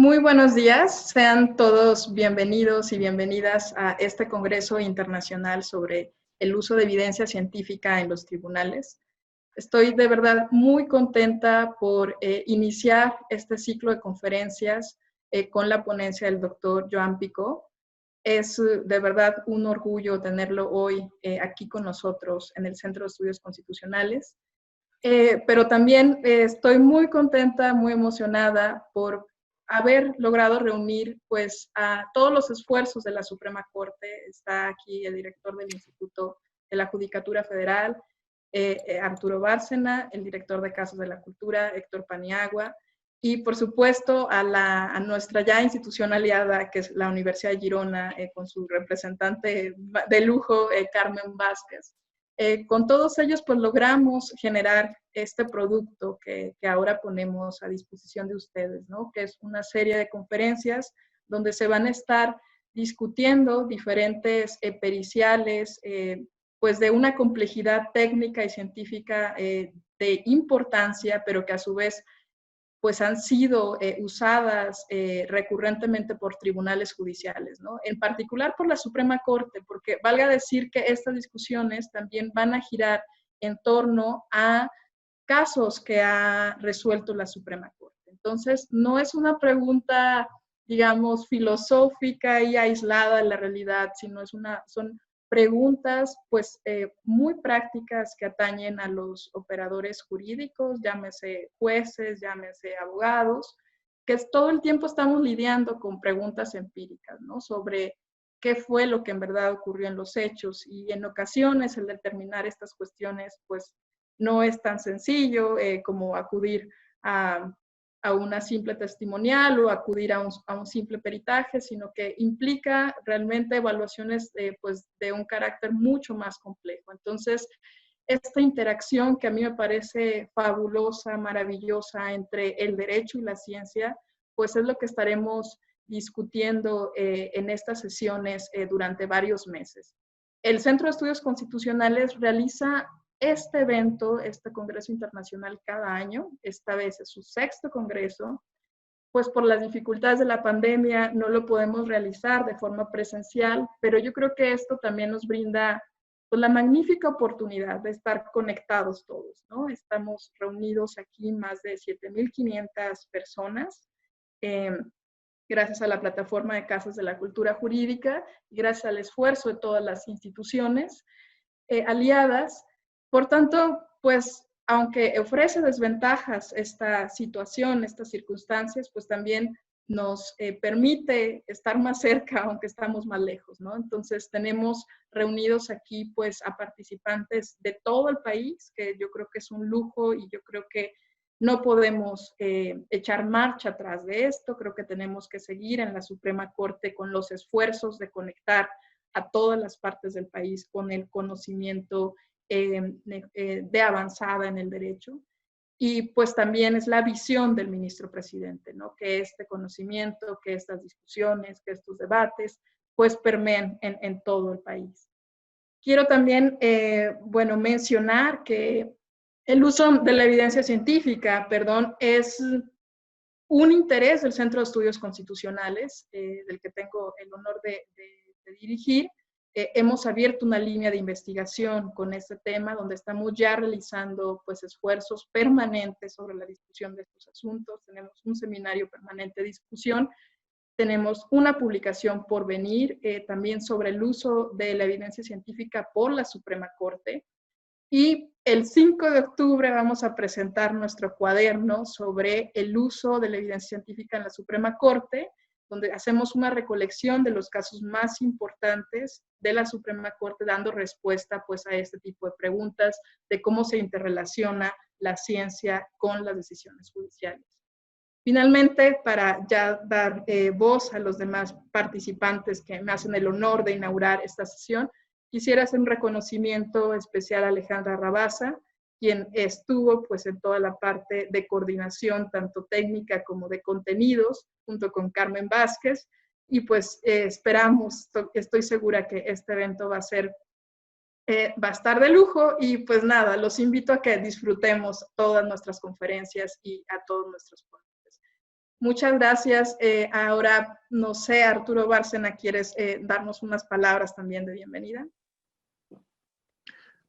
Muy buenos días, sean todos bienvenidos y bienvenidas a este Congreso Internacional sobre el uso de evidencia científica en los tribunales. Estoy de verdad muy contenta por iniciar este ciclo de conferencias con la ponencia del doctor Joan Picó. Es de verdad un orgullo tenerlo hoy aquí con nosotros en el Centro de Estudios Constitucionales. Pero también estoy muy contenta, muy emocionada por haber logrado reunir pues a todos los esfuerzos de la Suprema Corte. Está aquí el director del Instituto de la Judicatura Federal, Arturo Bárcena, el director de Casos de la Cultura, Héctor Paniagua, y por supuesto a nuestra ya institución aliada, que es la Universidad de Girona, con su representante de lujo, Carmen Vázquez. Con todos ellos pues logramos generar este producto que ahora ponemos a disposición de ustedes, ¿no? Que es una serie de conferencias donde se van a estar discutiendo diferentes periciales, pues de una complejidad técnica y científica de importancia, pero que a su vez pues han sido usadas recurrentemente por tribunales judiciales, ¿no? En particular por la Suprema Corte, porque valga decir que estas discusiones también van a girar en torno a casos que ha resuelto la Suprema Corte. Entonces, no es una pregunta, digamos, filosófica y aislada de la realidad, sino son preguntas pues muy prácticas que atañen a los operadores jurídicos, llámese jueces, llámese abogados, que todo el tiempo estamos lidiando con preguntas empíricas, ¿no? Sobre qué fue lo que en verdad ocurrió en los hechos, y en ocasiones el determinar estas cuestiones pues no es tan sencillo como acudir a una simple testimonial o acudir a un simple peritaje, sino que implica realmente evaluaciones pues de un carácter mucho más complejo. Entonces, esta interacción que a mí me parece fabulosa, maravillosa entre el derecho y la ciencia, pues es lo que estaremos discutiendo en estas sesiones durante varios meses. El Centro de Estudios Constitucionales realiza este evento, este Congreso Internacional cada año. Esta vez es su sexto congreso, pues por las dificultades de la pandemia no lo podemos realizar de forma presencial, pero yo creo que esto también nos brinda pues, la magnífica oportunidad de estar conectados todos, ¿no? Estamos reunidos aquí más de 7,500 personas, gracias a la plataforma de Casas de la Cultura Jurídica y gracias al esfuerzo de todas las instituciones aliadas. Por tanto, pues, aunque ofrece desventajas esta situación, estas circunstancias, pues también nos permite estar más cerca, aunque estamos más lejos, ¿no? Entonces, tenemos reunidos aquí, pues, a participantes de todo el país, que yo creo que es un lujo y yo creo que no podemos echar marcha atrás de esto. Creo que tenemos que seguir en la Suprema Corte con los esfuerzos de conectar a todas las partes del país con el conocimiento de avanzada en el derecho. Y pues también es la visión del ministro presidente, ¿no? Que este conocimiento, que estas discusiones, que estos debates, pues permeen en todo el país. Quiero también, bueno, mencionar que el uso de la evidencia científica, perdón, es un interés del Centro de Estudios Constitucionales, del que tengo el honor de dirigir. Hemos abierto una línea de investigación con este tema, donde estamos ya realizando pues, esfuerzos permanentes sobre la discusión de estos asuntos. Tenemos un seminario permanente de discusión, tenemos una publicación por venir también sobre el uso de la evidencia científica por la Suprema Corte. Y el 5 de octubre vamos a presentar nuestro cuaderno sobre el uso de la evidencia científica en la Suprema Corte, donde hacemos una recolección de los casos más importantes de la Suprema Corte, dando respuesta pues, a este tipo de preguntas de cómo se interrelaciona la ciencia con las decisiones judiciales. Finalmente, para ya dar voz a los demás participantes que me hacen el honor de inaugurar esta sesión, quisiera hacer un reconocimiento especial a Alejandra Rabasa, quien estuvo pues, en toda la parte de coordinación, tanto técnica como de contenidos, junto con Carmen Vázquez, y pues esperamos, estoy segura que este evento va a estar de lujo, y pues nada, los invito a que disfrutemos todas nuestras conferencias y a todos nuestros ponentes. Muchas gracias. Ahora, no sé, Arturo Bárcena, ¿quieres darnos unas palabras también de bienvenida?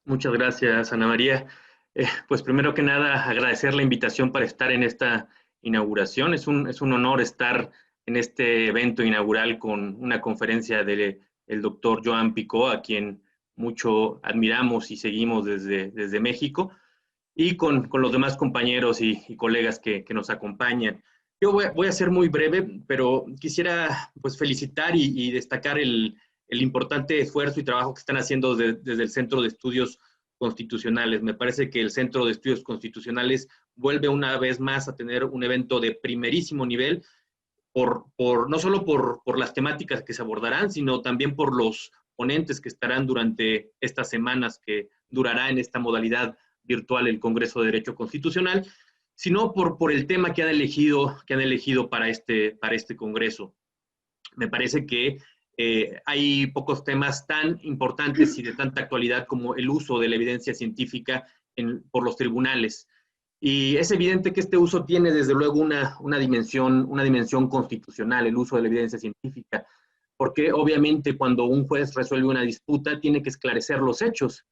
Muchas gracias, Ana María. Pues primero que nada, agradecer la invitación para estar en esta inauguración. Es un honor estar en este evento inaugural con una conferencia del doctor Joan Picó, a quien mucho admiramos y seguimos desde México, y con los demás compañeros y colegas que nos acompañan. Yo voy a ser muy breve, pero quisiera pues felicitar y destacar el importante esfuerzo y trabajo que están haciendo desde el Centro de Estudios Constitucionales. Me parece que el Centro de Estudios Constitucionales vuelve una vez más a tener un evento de primerísimo nivel, no solo por las temáticas que se abordarán, sino también por los ponentes que estarán durante estas semanas que durará en esta modalidad virtual el Congreso de Derecho Constitucional, sino por el tema que han elegido para este Congreso. Me parece que hay pocos temas tan importantes y de tanta actualidad como el uso de la evidencia científica por los tribunales. Y es evidente que este uso tiene desde luego una dimensión constitucional, el uso de la evidencia científica, porque obviamente cuando un juez resuelve una disputa tiene que esclarecer los hechos,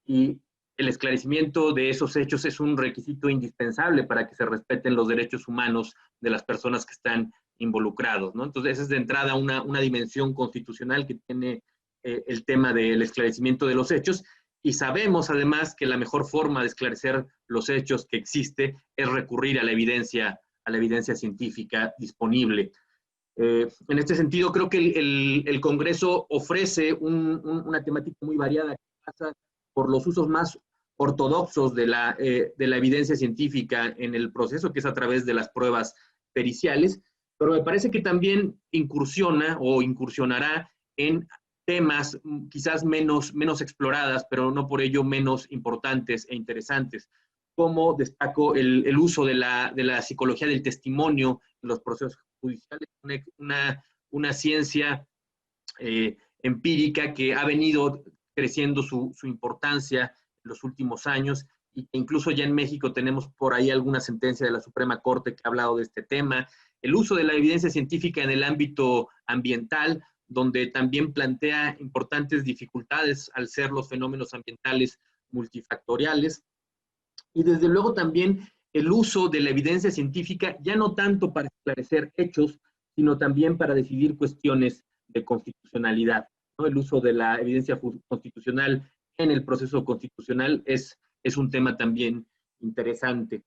y el esclarecimiento de esos hechos es un requisito indispensable para que se respeten los derechos humanos de las personas que están involucrados, ¿no? Entonces, esa es de entrada una dimensión constitucional que tiene el tema del esclarecimiento de los hechos, y sabemos además que la mejor forma de esclarecer los hechos que existe es recurrir a la evidencia científica disponible. En este sentido, creo que el Congreso ofrece una temática muy variada que pasa por los usos más ortodoxos de la evidencia científica en el proceso, que es a través de las pruebas periciales, pero me parece que también incursionará en temas quizás menos exploradas, pero no por ello menos importantes e interesantes, como destaco el uso de la psicología del testimonio en los procesos judiciales, una ciencia empírica que ha venido creciendo su importancia en los últimos años, y que incluso ya en México tenemos por ahí alguna sentencia de la Suprema Corte que ha hablado de este tema. El uso de la evidencia científica en el ámbito ambiental, donde también plantea importantes dificultades al ser los fenómenos ambientales multifactoriales. Y desde luego también el uso de la evidencia científica, ya no tanto para esclarecer hechos, sino también para decidir cuestiones de constitucionalidad, ¿no? El uso de la evidencia constitucional en el proceso constitucional es un tema también interesante.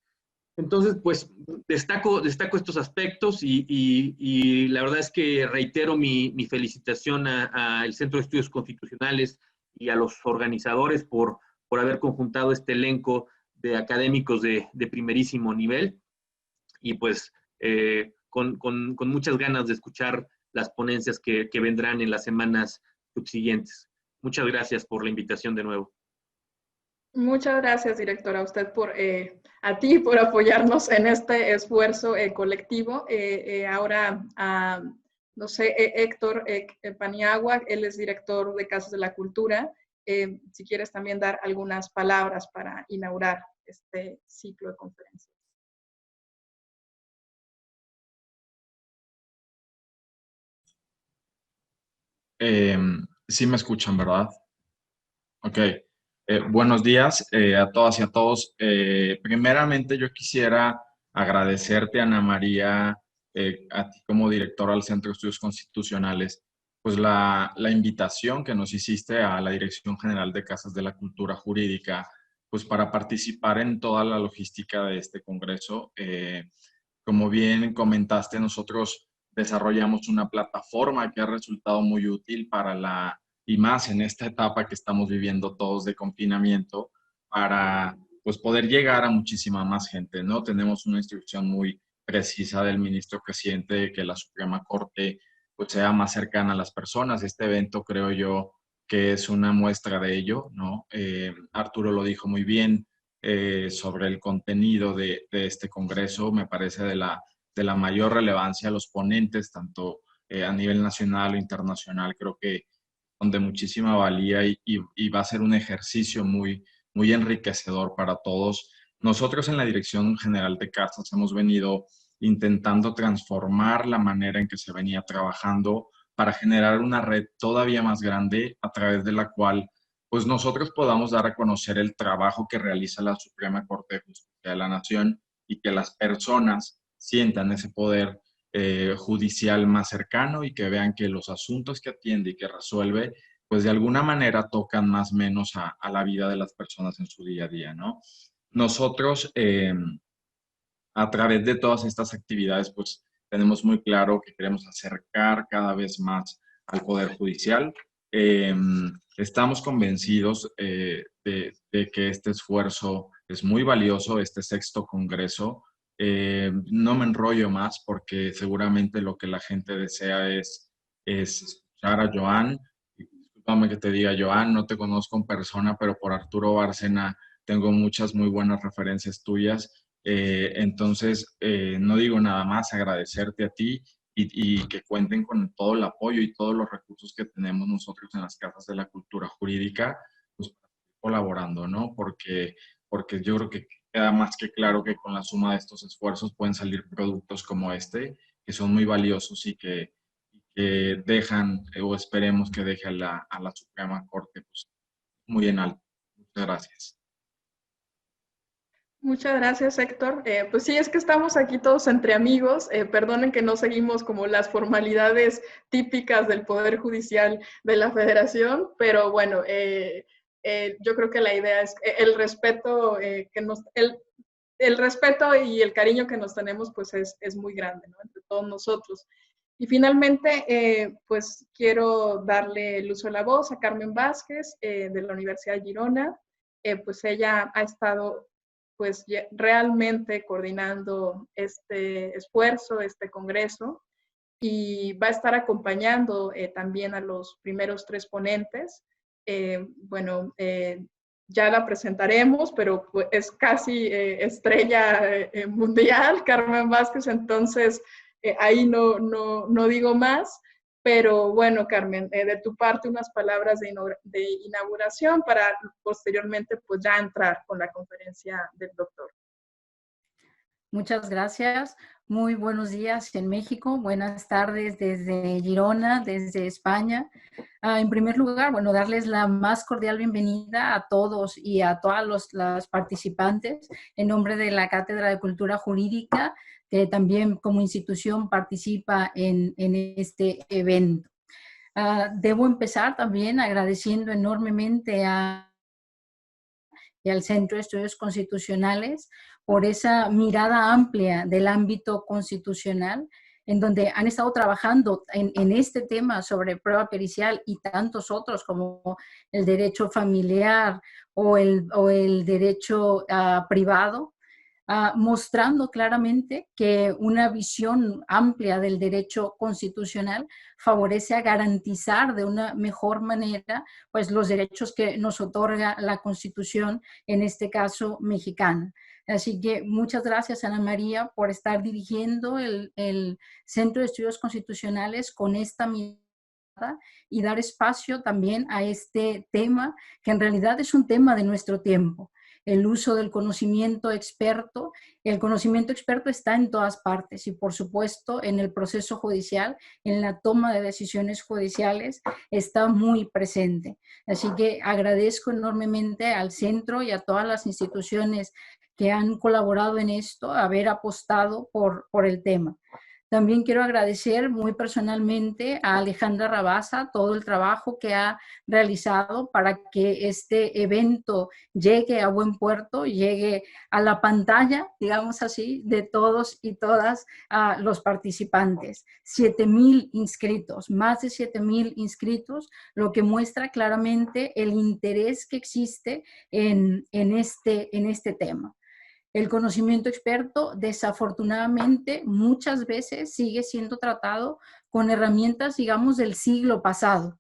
Entonces, pues, destaco estos aspectos, y la verdad es que reitero mi felicitación al Centro de Estudios Constitucionales y a los organizadores por haber conjuntado este elenco de académicos de primerísimo nivel, y pues con muchas ganas de escuchar las ponencias que vendrán en las semanas subsiguientes. Muchas gracias por la invitación de nuevo. Muchas gracias, directora, a ti por apoyarnos en este esfuerzo colectivo. Ahora, no sé, Héctor Paniagua, él es director de Casas de la Cultura. Si quieres también dar algunas palabras para inaugurar este ciclo de conferencias. Sí me escuchan, ¿verdad? Ok. Buenos días a todas y a todos. Primeramente, yo quisiera agradecerte, Ana María, a ti como directora del Centro de Estudios Constitucionales, pues la invitación que nos hiciste a la Dirección General de Casas de la Cultura Jurídica, pues para participar en toda la logística de este congreso. Como bien comentaste, nosotros desarrollamos una plataforma que ha resultado muy útil y más en esta etapa que estamos viviendo todos de confinamiento, para pues poder llegar a muchísima más gente, ¿no? Tenemos una instrucción muy precisa del ministro presidente de que la Suprema Corte pues sea más cercana a las personas. Este evento creo yo que es una muestra de ello, ¿no? Arturo lo dijo muy bien sobre el contenido de este congreso. Me parece de la mayor relevancia. Los ponentes, tanto a nivel nacional o internacional, creo que son de muchísima valía, y va a ser un ejercicio muy enriquecedor para todos. Nosotros en la Dirección General de Casas hemos venido intentando transformar la manera en que se venía trabajando para generar una red todavía más grande a través de la cual pues nosotros podamos dar a conocer el trabajo que realiza la Suprema Corte de Justicia de la Nación y que las personas sientan ese poder judicial más cercano y que vean que los asuntos que atiende y que resuelve, pues de alguna manera tocan más o menos a la vida de las personas en su día a día, ¿no? Nosotros, a través de todas estas actividades, pues tenemos muy claro que queremos acercar cada vez más al Poder Judicial. Estamos convencidos de que este esfuerzo es muy valioso, este sexto congreso. No me enrollo más porque seguramente lo que la gente desea es escuchar a Joan. Discúlpame que te diga, Joan, no te conozco en persona, pero por Arturo Bárcena tengo muchas muy buenas referencias tuyas. Entonces, no digo nada más, agradecerte a ti y que cuenten con todo el apoyo y todos los recursos que tenemos nosotros en las casas de la cultura jurídica, pues para seguir colaborando, ¿no? Porque yo creo que queda más que claro que con la suma de estos esfuerzos pueden salir productos como este, que son muy valiosos y que dejan, o esperemos que deje a la Suprema Corte pues, muy en alto. Muchas gracias. Muchas gracias, Héctor. Pues sí, es que estamos aquí todos entre amigos. Perdonen que no seguimos como las formalidades típicas del Poder Judicial de la Federación, pero bueno, yo creo que la idea es el respeto el respeto y el cariño que nos tenemos pues es muy grande, ¿no? Entre todos nosotros. Y finalmente, pues quiero darle el uso de la voz a Carmen Vázquez de la Universidad de Girona. Pues ella ha estado pues realmente coordinando este esfuerzo, este congreso, y va a estar acompañando también a los primeros tres ponentes. Bueno, ya la presentaremos, pero pues, es casi estrella mundial, Carmen Vázquez, entonces ahí no digo más. Pero bueno, Carmen, de tu parte unas palabras de inauguración para posteriormente pues ya entrar con la conferencia del doctor. Muchas gracias. Muy buenos días en México. Buenas tardes desde Girona, desde España. En primer lugar, bueno, darles la más cordial bienvenida a todos y a todas las participantes en nombre de la Cátedra de Cultura Jurídica, que también como institución participa en este evento. Debo empezar también agradeciendo enormemente y al Centro de Estudios Constitucionales por esa mirada amplia del ámbito constitucional, en donde han estado trabajando en este tema sobre prueba pericial y tantos otros como el derecho familiar o el derecho privado, mostrando claramente que una visión amplia del derecho constitucional favorece a garantizar de una mejor manera pues, los derechos que nos otorga la Constitución, en este caso mexicana. Así que muchas gracias, Ana María, por estar dirigiendo el Centro de Estudios Constitucionales con esta mirada y dar espacio también a este tema, que en realidad es un tema de nuestro tiempo. El uso del conocimiento experto. El conocimiento experto está en todas partes y, por supuesto, en el proceso judicial, en la toma de decisiones judiciales, está muy presente. Así que agradezco enormemente al centro y a todas las instituciones que han colaborado en esto, haber apostado por el tema. También quiero agradecer muy personalmente a Alejandra Rabasa todo el trabajo que ha realizado para que este evento llegue a buen puerto, llegue a la pantalla, digamos así, de todos y todas los participantes. 7,000 inscritos, más de 7,000 inscritos, lo que muestra claramente el interés que existe en este tema. El conocimiento experto, desafortunadamente, muchas veces sigue siendo tratado con herramientas, digamos, del siglo pasado,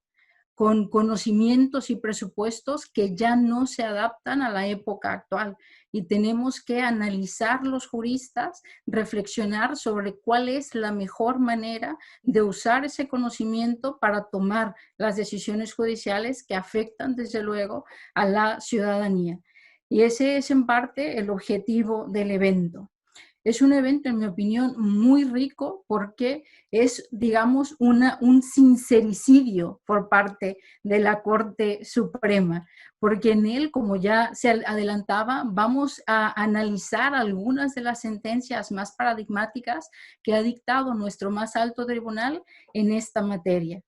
con conocimientos y presupuestos que ya no se adaptan a la época actual. Y tenemos que analizar los juristas, reflexionar sobre cuál es la mejor manera de usar ese conocimiento para tomar las decisiones judiciales que afectan, desde luego, a la ciudadanía. Y ese es en parte el objetivo del evento. Es un evento, en mi opinión, muy rico porque es, digamos, un sincericidio por parte de la Corte Suprema, porque en él, como ya se adelantaba, vamos a analizar algunas de las sentencias más paradigmáticas que ha dictado nuestro más alto tribunal en esta materia.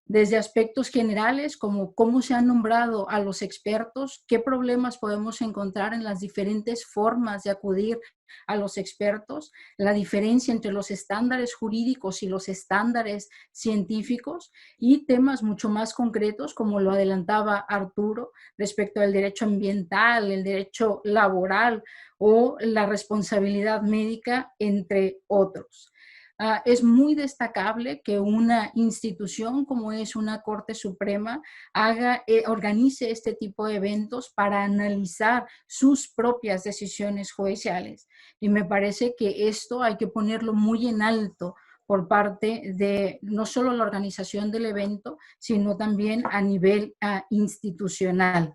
Desde aspectos generales como cómo se han nombrado a los expertos, qué problemas podemos encontrar en las diferentes formas de acudir a los expertos, la diferencia entre los estándares jurídicos y los estándares científicos y temas mucho más concretos como lo adelantaba Arturo respecto al derecho ambiental, el derecho laboral o la responsabilidad médica, entre otros. Es muy destacable que una institución como es una Corte Suprema organice este tipo de eventos para analizar sus propias decisiones judiciales. Y me parece que esto hay que ponerlo muy en alto por parte de no solo la organización del evento, sino también a nivel institucional.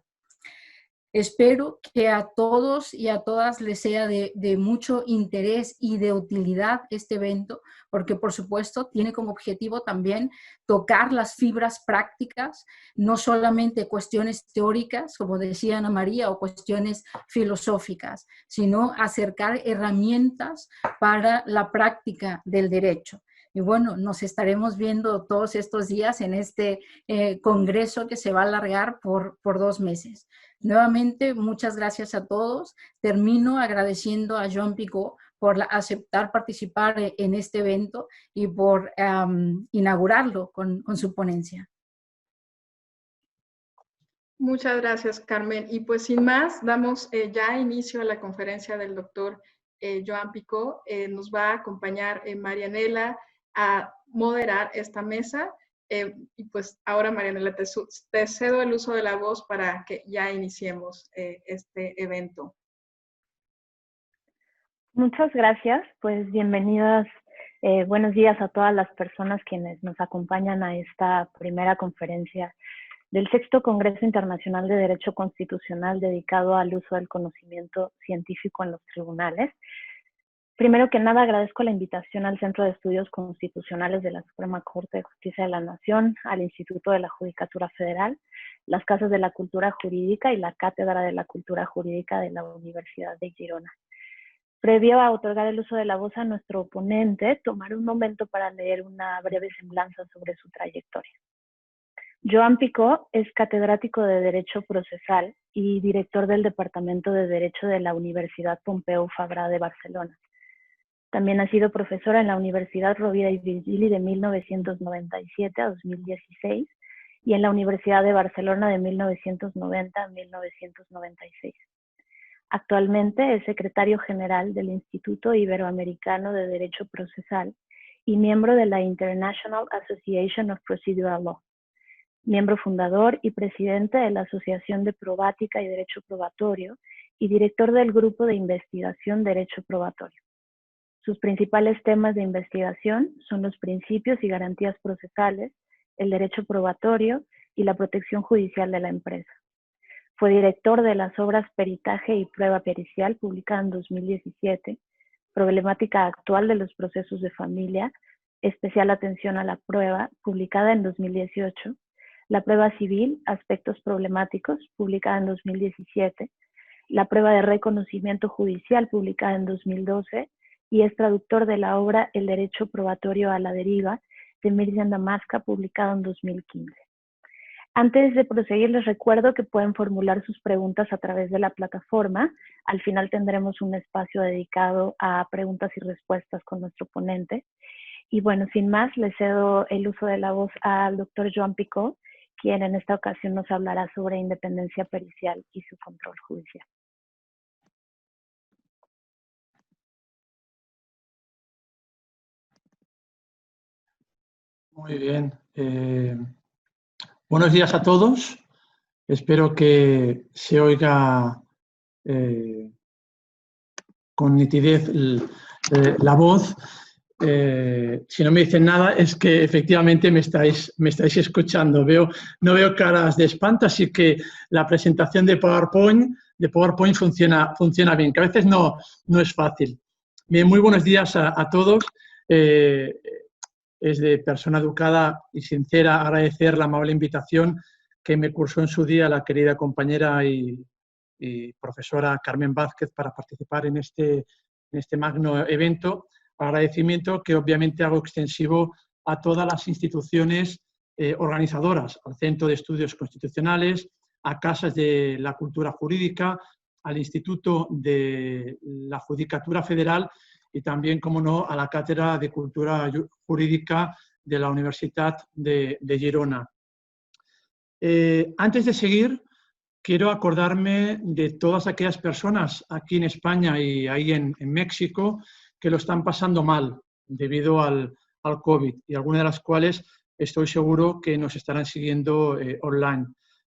Espero que a todos y a todas les sea de mucho interés y de utilidad este evento, porque por supuesto tiene como objetivo también tocar las fibras prácticas, no solamente cuestiones teóricas, como decía Ana María, o cuestiones filosóficas, sino acercar herramientas para la práctica del derecho. Y bueno, nos estaremos viendo todos estos días en este congreso que se va a alargar por 2 meses. Nuevamente, muchas gracias a todos. Termino agradeciendo a Joan Picó por aceptar participar en este evento y por inaugurarlo con su ponencia. Muchas gracias, Carmen. Y pues sin más, damos ya inicio a la conferencia del doctor Joan Picó. Nos va a acompañar Marianela a moderar esta mesa. Y pues ahora, Marianela, te cedo el uso de la voz para que ya iniciemos este evento. Muchas gracias. Pues bienvenidas, buenos días a todas las personas quienes nos acompañan a esta primera conferencia del 6º Congreso Internacional de Derecho Constitucional dedicado al uso del conocimiento científico en los tribunales. Primero que nada, agradezco la invitación al Centro de Estudios Constitucionales de la Suprema Corte de Justicia de la Nación, al Instituto de la Judicatura Federal, las Casas de la Cultura Jurídica y la Cátedra de la Cultura Jurídica de la Universidad de Girona. Previo a otorgar el uso de la voz a nuestro ponente, tomaré un momento para leer una breve semblanza sobre su trayectoria. Joan Picó es catedrático de Derecho Procesal y director del Departamento de Derecho de la Universidad Pompeu Fabra de Barcelona. También ha sido profesora en la Universidad Rovira i Virgili de 1997 a 2016 y en la Universidad de Barcelona de 1990 a 1996. Actualmente es secretario general del Instituto Iberoamericano de Derecho Procesal y miembro de la International Association of Procedural Law. Miembro fundador y presidente de la Asociación de Probática y Derecho Probatorio y director del Grupo de Investigación Derecho Probatorio. Sus principales temas de investigación son los principios y garantías procesales, el derecho probatorio y la protección judicial de la empresa. Fue director de las obras Peritaje y Prueba Pericial, publicada en 2017, Problemática actual de los procesos de familia, especial atención a la prueba, publicada en 2018, La prueba civil, aspectos problemáticos, publicada en 2017, La prueba de reconocimiento judicial, publicada en 2012, y es traductor de la obra El derecho probatorio a la deriva, de Mirjam Damasca, publicada en 2015. Antes de proseguir, les recuerdo que pueden formular sus preguntas a través de la plataforma. Al final tendremos un espacio dedicado a preguntas y respuestas con nuestro ponente. Y bueno, sin más, le cedo el uso de la voz al doctor Joan Picó, quien en esta ocasión nos hablará sobre independencia pericial y su control judicial. Muy bien. Buenos días a todos. Espero que se oiga con nitidez la voz. Si no me dicen nada, es que efectivamente me estáis escuchando. No veo caras de espanto, así que la presentación de PowerPoint funciona bien, que a veces no es fácil. Bien, muy buenos días a todos. Es de persona educada y sincera agradecer la amable invitación que me cursó en su día la querida compañera y profesora Carmen Vázquez para participar en este magno evento. Agradecimiento que obviamente hago extensivo a todas las instituciones organizadoras, al Centro de Estudios Constitucionales, a Casas de la Cultura Jurídica, al Instituto de la Judicatura Federal y también, como no, a la Cátedra de Cultura Jurídica de la Universitat de Girona. Antes de seguir, quiero acordarme de todas aquellas personas aquí en España y ahí en México que lo están pasando mal debido al COVID y algunas de las cuales estoy seguro que nos estarán siguiendo online.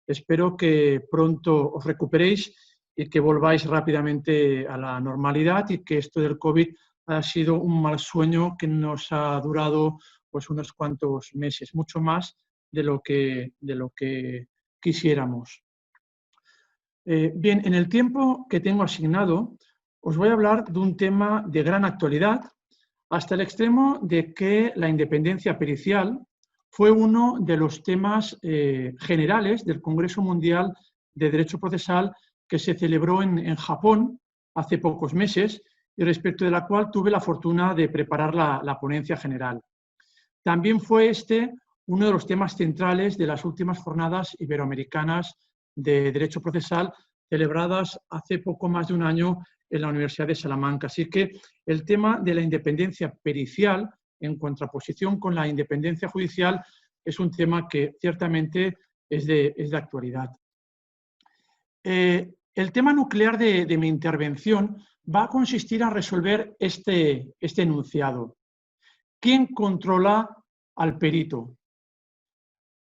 Espero que pronto os recuperéis y que volváis rápidamente a la normalidad y que esto del COVID ha sido un mal sueño que nos ha durado pues unos cuantos meses, mucho más de lo que quisiéramos. Bien, en el tiempo que tengo asignado os voy a hablar de un tema de gran actualidad hasta el extremo de que la independencia pericial fue uno de los temas generales del Congreso Mundial de Derecho Procesal que se celebró en Japón hace pocos meses y respecto de la cual tuve la fortuna de preparar la ponencia general. También fue este uno de los temas centrales de las últimas jornadas iberoamericanas de Derecho Procesal celebradas hace poco más de un año en la Universidad de Salamanca. Así que el tema de la independencia pericial en contraposición con la independencia judicial es un tema que ciertamente es de actualidad. El tema nuclear de mi intervención va a consistir en resolver este enunciado. ¿Quién controla al perito?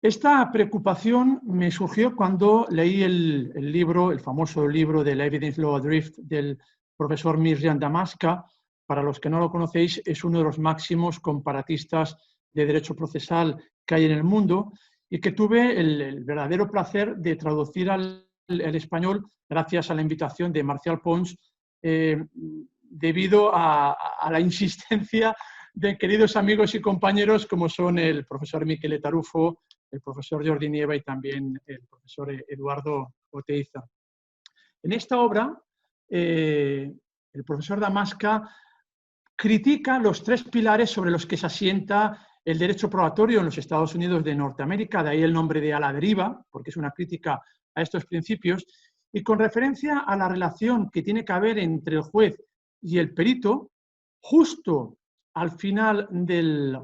Esta preocupación me surgió cuando leí el libro, el famoso libro del Evidence Law Adrift del profesor Mirjam Damasca. Para los que no lo conocéis, es uno de los máximos comparatistas de derecho procesal que hay en el mundo y que tuve el verdadero placer de traducir al español gracias a la invitación de Marcial Pons, debido a la insistencia de queridos amigos y compañeros como son el profesor Michele Tarufo, el profesor Jordi Nieva y también el profesor Eduardo Oteiza. En esta obra, el profesor Damasca critica los tres pilares sobre los que se asienta el derecho probatorio en los Estados Unidos de Norteamérica, de ahí el nombre de A la deriva, porque es una crítica a estos principios, y con referencia a la relación que tiene que haber entre el juez y el perito, justo al final del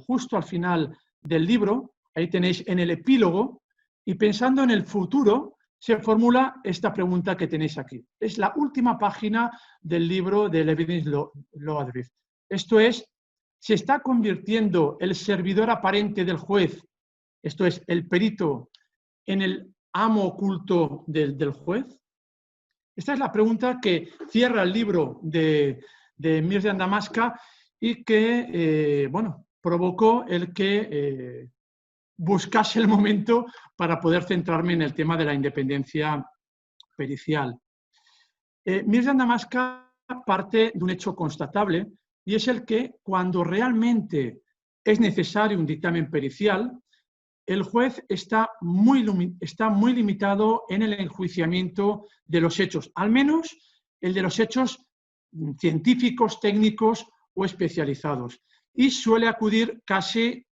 libro, ahí tenéis en el epílogo, y pensando en el futuro, se formula esta pregunta que tenéis aquí. Es la última página del libro del Evidence Law Adrift. Esto es, ¿se está convirtiendo el servidor aparente del juez, esto es, el perito, en el amo oculto del juez? Esta es la pregunta que cierra el libro de Mirjam Damasca y que, provocó el que buscase el momento para poder centrarme en el tema de la independencia pericial. Mirjam Damasca parte de un hecho constatable y es el que cuando realmente es necesario un dictamen pericial, el juez está muy limitado en el enjuiciamiento de los hechos, al menos el de los hechos científicos, técnicos o especializados, y suele acudir casi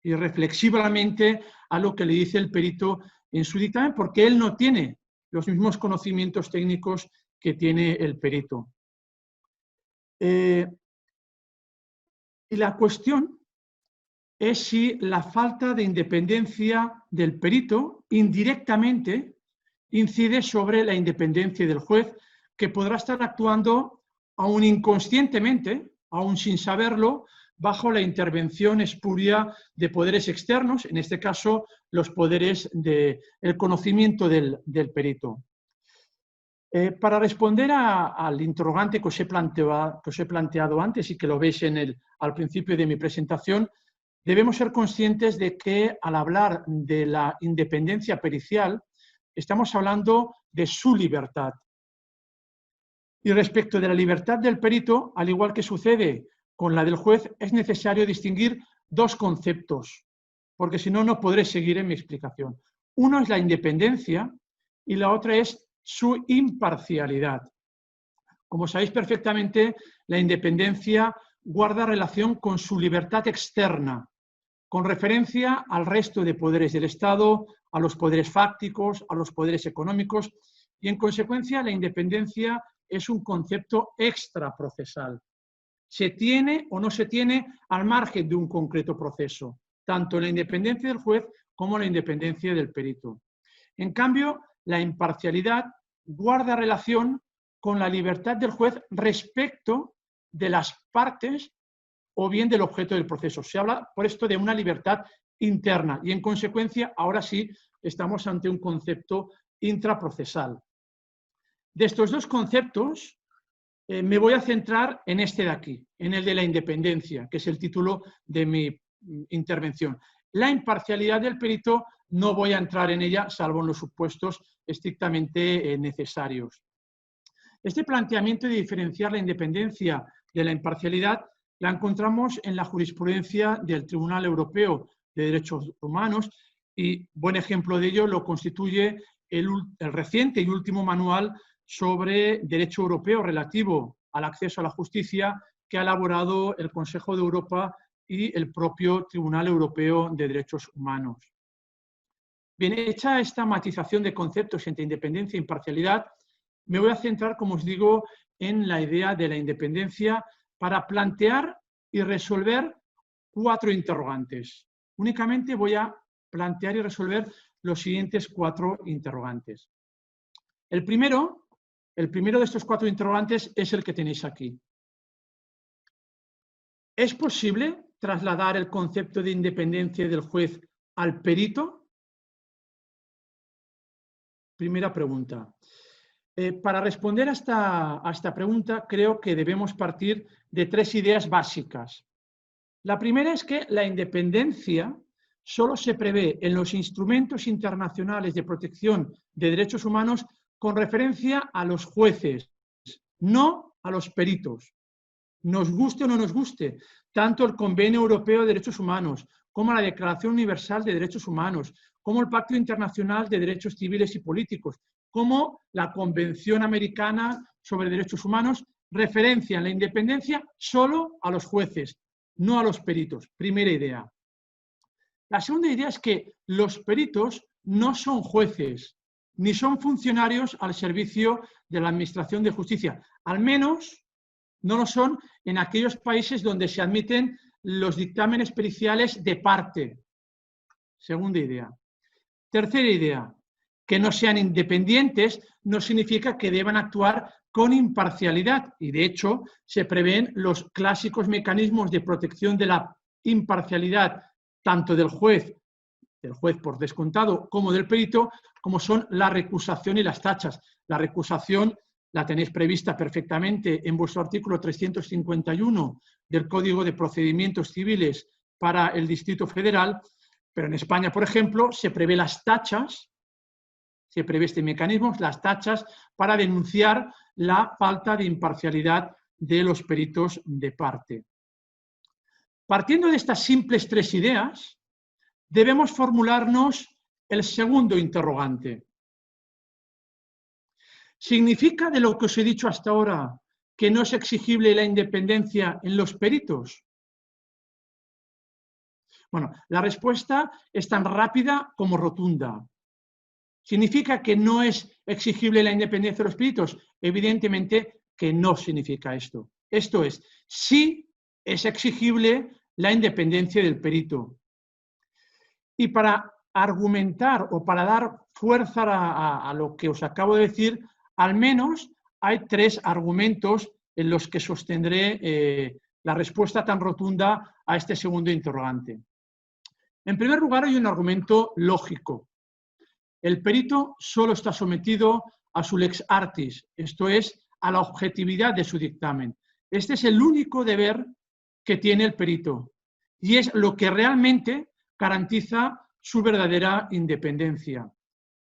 irreflexiblemente a lo que le dice el perito en su dictamen, porque él no tiene los mismos conocimientos técnicos que tiene el perito. Y la cuestión es si la falta de independencia del perito indirectamente incide sobre la independencia del juez, que podrá estar actuando aún inconscientemente, aún sin saberlo, bajo la intervención espuria de poderes externos, en este caso los poderes del conocimiento del perito. Para responder al interrogante que os he planteado antes y que lo veis al principio de mi presentación, debemos ser conscientes de que al hablar de la independencia pericial estamos hablando de su libertad. Y respecto de la libertad del perito, al igual que sucede con la del juez, es necesario distinguir dos conceptos, porque si no, no podré seguir en mi explicación. Uno es la independencia y la otra es su imparcialidad. Como sabéis perfectamente, la independencia guarda relación con su libertad externa, con referencia al resto de poderes del Estado, a los poderes fácticos, a los poderes económicos, y en consecuencia la independencia es un concepto extraprocesal. Se tiene o no se tiene al margen de un concreto proceso, tanto la independencia del juez como la independencia del perito. En cambio, la imparcialidad guarda relación con la libertad del juez respecto de las partes o bien del objeto del proceso. Se habla por esto de una libertad interna y en consecuencia ahora sí estamos ante un concepto intraprocesal. De estos dos conceptos me voy a centrar en este de aquí, en el de la independencia, que es el título de mi intervención. La imparcialidad del perito no voy a entrar en ella, salvo en los supuestos estrictamente necesarios. Este planteamiento de diferenciar la independencia de la imparcialidad la encontramos en la jurisprudencia del Tribunal Europeo de Derechos Humanos y buen ejemplo de ello lo constituye el reciente y último manual sobre derecho europeo relativo al acceso a la justicia que ha elaborado el Consejo de Europa y el propio Tribunal Europeo de Derechos Humanos. Bien, hecha esta matización de conceptos entre independencia e imparcialidad, me voy a centrar, como os digo, en la idea de la independencia para plantear y resolver 4 interrogantes. Únicamente voy a plantear y resolver los siguientes 4 interrogantes. El primero de estos 4 interrogantes es el que tenéis aquí. ¿Es posible trasladar el concepto de independencia del juez al perito? Primera pregunta. Para responder a esta pregunta, creo que debemos partir de 3 ideas básicas. La primera es que la independencia solo se prevé en los instrumentos internacionales de protección de derechos humanos con referencia a los jueces, no a los peritos. Nos guste o no nos guste, tanto el Convenio Europeo de Derechos Humanos, como la Declaración Universal de Derechos Humanos, como el Pacto Internacional de Derechos Civiles y Políticos, como la Convención Americana sobre Derechos Humanos, referencian la independencia solo a los jueces, no a los peritos. Primera idea. La segunda idea es que los peritos no son jueces, ni son funcionarios al servicio de la Administración de Justicia. Al menos no lo son en aquellos países donde se admiten los dictámenes periciales de parte. Segunda idea. Tercera idea. Que no sean independientes no significa que deban actuar con imparcialidad y, de hecho, se prevén los clásicos mecanismos de protección de la imparcialidad tanto del juez por descontado, como del perito, como son la recusación y las tachas. La recusación la tenéis prevista perfectamente en vuestro artículo 351 del Código de Procedimientos Civiles para el Distrito Federal, pero en España, por ejemplo, se prevé las tachas. Se prevé este mecanismo, las tachas, para denunciar la falta de imparcialidad de los peritos de parte. Partiendo de estas simples 3 ideas, debemos formularnos el segundo interrogante. ¿Significa de lo que os he dicho hasta ahora que no es exigible la independencia en los peritos? Bueno, la respuesta es tan rápida como rotunda. ¿Significa que no es exigible la independencia de los peritos? Evidentemente que no significa esto. Esto es, sí es exigible la independencia del perito. Y para argumentar o para dar fuerza a lo que os acabo de decir, al menos hay 3 argumentos en los que sostendré la respuesta tan rotunda a este segundo interrogante. En primer lugar, hay un argumento lógico. El perito solo está sometido a su lex artis, esto es, a la objetividad de su dictamen. Este es el único deber que tiene el perito y es lo que realmente garantiza su verdadera independencia.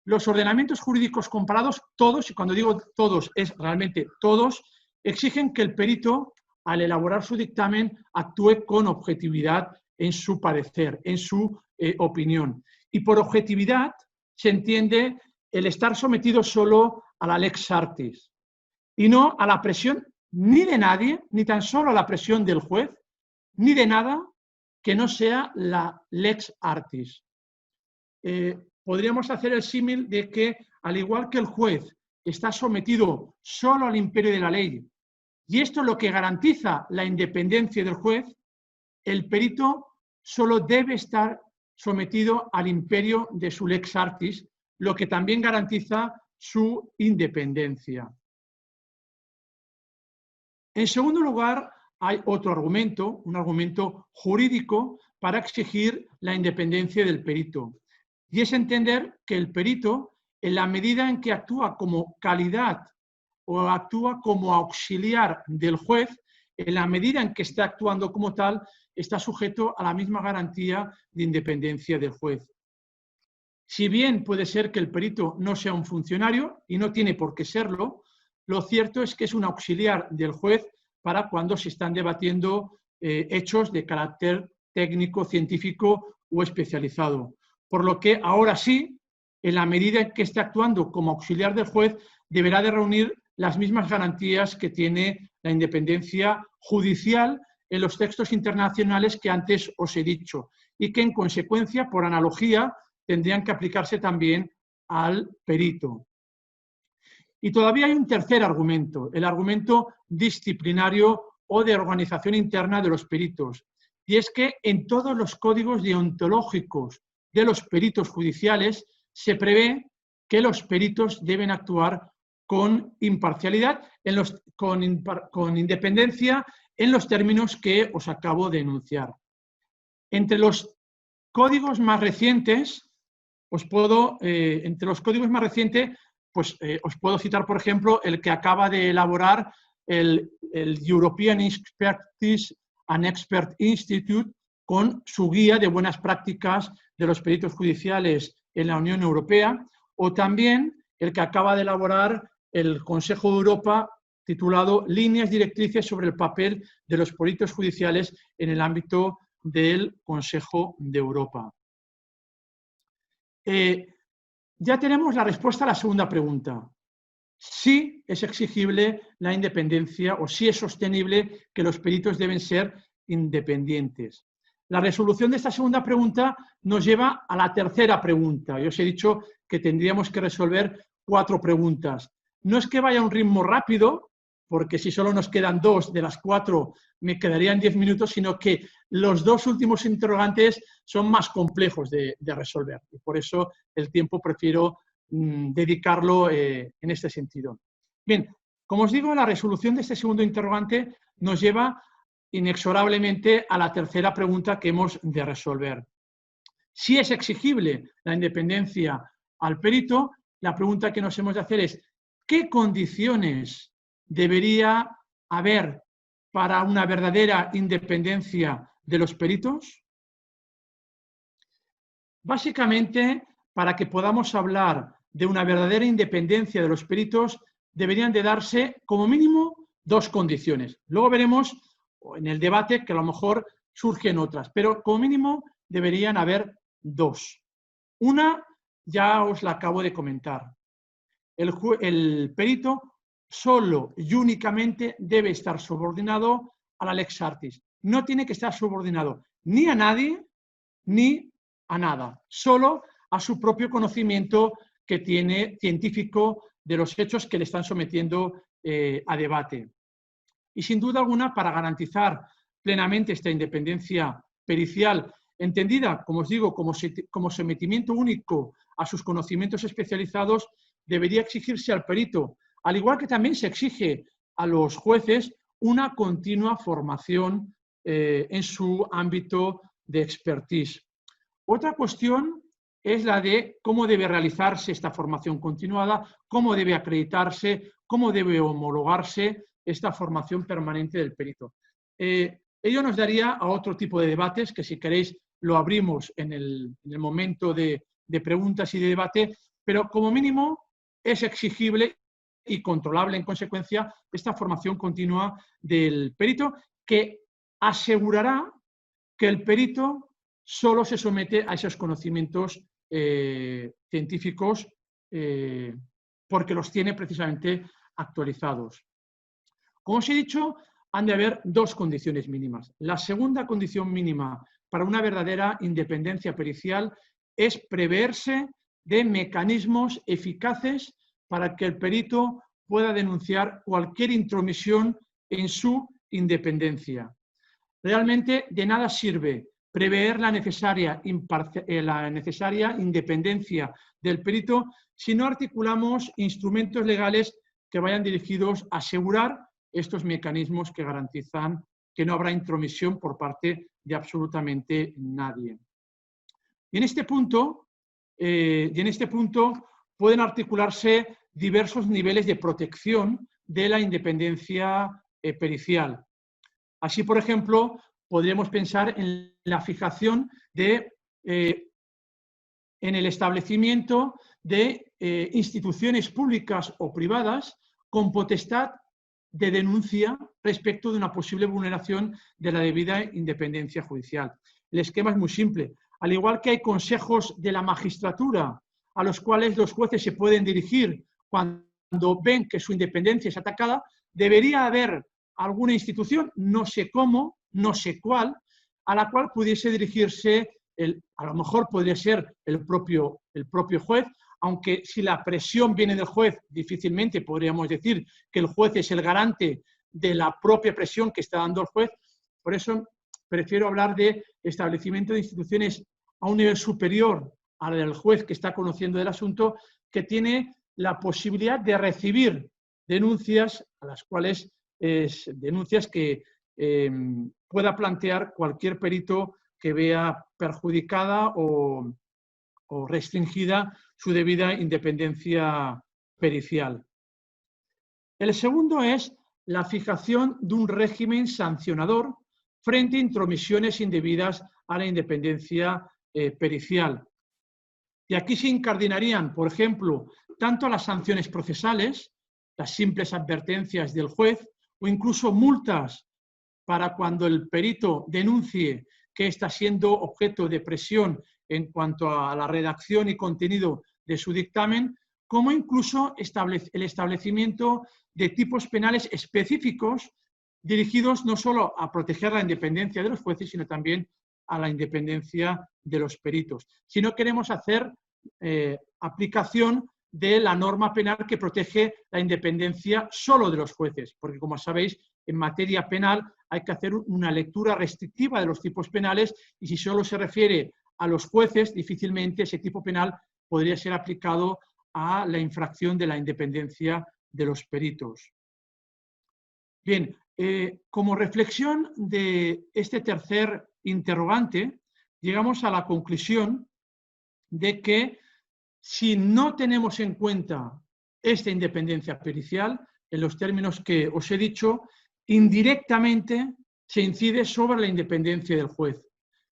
los ordenamientos jurídicos comparados, todos, y cuando digo todos es realmente todos, exigen que el perito, al elaborar su dictamen, actúe con objetividad en su parecer, en su opinión. Y por objetividad se entiende el estar sometido solo a la lex artis y no a la presión ni de nadie, ni tan solo a la presión del juez, ni de nada que no sea la lex artis. Podríamos hacer el símil de que, al igual que el juez está sometido solo al imperio de la ley, y esto es lo que garantiza la independencia del juez, el perito solo debe estar sometido al imperio de su lex artis, lo que también garantiza su independencia. En segundo lugar, hay otro argumento, un argumento jurídico para exigir la independencia del perito. Y es entender que el perito, en la medida en que actúa como calidad o actúa como auxiliar del juez, en la medida en que está actuando como tal, está sujeto a la misma garantía de independencia del juez. Si bien puede ser que el perito no sea un funcionario, y no tiene por qué serlo, lo cierto es que es un auxiliar del juez para cuando se están debatiendo hechos de carácter técnico, científico o especializado. Por lo que ahora sí, en la medida en que esté actuando como auxiliar del juez, deberá de reunir las mismas garantías que tiene la independencia judicial en los textos internacionales que antes os he dicho y que en consecuencia, por analogía, tendrían que aplicarse también al perito. Y todavía hay un tercer argumento, el argumento disciplinario o de organización interna de los peritos. Y es que en todos los códigos deontológicos de los peritos judiciales se prevé que los peritos deben actuar con imparcialidad, con independencia, en los términos que os acabo de enunciar. Entre los códigos más recientes, os puedo citar, por ejemplo, el que acaba de elaborar el European Expertise and Expert Institute con su guía de buenas prácticas de los peritos judiciales en la Unión Europea, o también el que acaba de elaborar el Consejo de Europa titulado Líneas directrices sobre el papel de los peritos judiciales en el ámbito del Consejo de Europa. Ya tenemos la respuesta a la segunda pregunta. Sí es exigible la independencia o sí es sostenible que los peritos deben ser independientes. La resolución de esta segunda pregunta nos lleva a la tercera pregunta. Yo os he dicho que tendríamos que resolver 4 preguntas. No es que vaya a un ritmo rápido, porque si solo nos quedan 2 de las 4 me quedarían 10 minutos, sino que los 2 últimos interrogantes son más complejos de resolver. Y por eso el tiempo prefiero dedicarlo en este sentido. Bien, como os digo, la resolución de este segundo interrogante nos lleva inexorablemente a la tercera pregunta que hemos de resolver. Si es exigible la independencia al perito, la pregunta que nos hemos de hacer es ¿qué condiciones debería haber para una verdadera independencia de los peritos? Básicamente, para que podamos hablar de una verdadera independencia de los peritos, deberían de darse como mínimo 2 condiciones. Luego veremos en el debate que a lo mejor surgen otras, pero como mínimo deberían haber 2. Una ya os la acabo de comentar. El perito solo y únicamente debe estar subordinado a la lex artis. No tiene que estar subordinado ni a nadie ni a nada, solo a su propio conocimiento que tiene científico de los hechos que le están sometiendo a debate. Y sin duda alguna, para garantizar plenamente esta independencia pericial, entendida, como os digo, como sometimiento único a sus conocimientos especializados, debería exigirse al perito, al igual que también se exige a los jueces, una continua formación en su ámbito de expertise. Otra cuestión es la de cómo debe realizarse esta formación continuada, cómo debe acreditarse, cómo debe homologarse esta formación permanente del perito. Ello nos daría a otro tipo de debates, que si queréis lo abrimos en el momento de preguntas y de debate, pero como mínimo es exigible y controlable en consecuencia esta formación continua del perito, que asegurará que el perito solo se somete a esos conocimientos científicos porque los tiene precisamente actualizados. Como os he dicho, han de haber dos condiciones mínimas. La segunda condición mínima para una verdadera independencia pericial es preverse de mecanismos eficaces para que el perito pueda denunciar cualquier intromisión en su independencia. Realmente de nada sirve prever la necesaria independencia del perito si no articulamos instrumentos legales que vayan dirigidos a asegurar estos mecanismos que garantizan que no habrá intromisión por parte de absolutamente nadie. Y en este punto pueden articularse diversos niveles de protección de la independencia pericial. Así, por ejemplo, podríamos pensar en la fijación en el establecimiento de instituciones públicas o privadas con potestad de denuncia respecto de una posible vulneración de la debida independencia judicial. El esquema es muy simple. Al igual que hay consejos de la magistratura a los cuales los jueces se pueden dirigir cuando ven que su independencia es atacada, debería haber alguna institución, no sé cómo, no sé cuál, a la cual pudiese dirigirse, a lo mejor podría ser el propio juez, aunque si la presión viene del juez, difícilmente podríamos decir que el juez es el garante de la propia presión que está dando el juez. Por eso prefiero hablar de establecimiento de instituciones a un nivel superior al del juez que está conociendo el asunto, que tiene la posibilidad de recibir denuncias a las cuales denuncias que pueda plantear cualquier perito que vea perjudicada o restringida su debida independencia pericial. El segundo es la fijación de un régimen sancionador frente a intromisiones indebidas a la independencia pericial. Y aquí se incardinarían, por ejemplo, tanto las sanciones procesales, las simples advertencias del juez, o incluso multas para cuando el perito denuncie que está siendo objeto de presión en cuanto a la redacción y contenido de su dictamen, como incluso el establecimiento de tipos penales específicos dirigidos no solo a proteger la independencia de los jueces, sino también a la independencia de los peritos. Si no queremos hacer aplicación de la norma penal que protege la independencia solo de los jueces, porque como sabéis, en materia penal hay que hacer una lectura restrictiva de los tipos penales y si solo se refiere a los jueces, difícilmente ese tipo penal podría ser aplicado a la infracción de la independencia de los peritos. Bien, como reflexión de este tercer interrogante, llegamos a la conclusión de que si no tenemos en cuenta esta independencia pericial, en los términos que os he dicho, indirectamente se incide sobre la independencia del juez,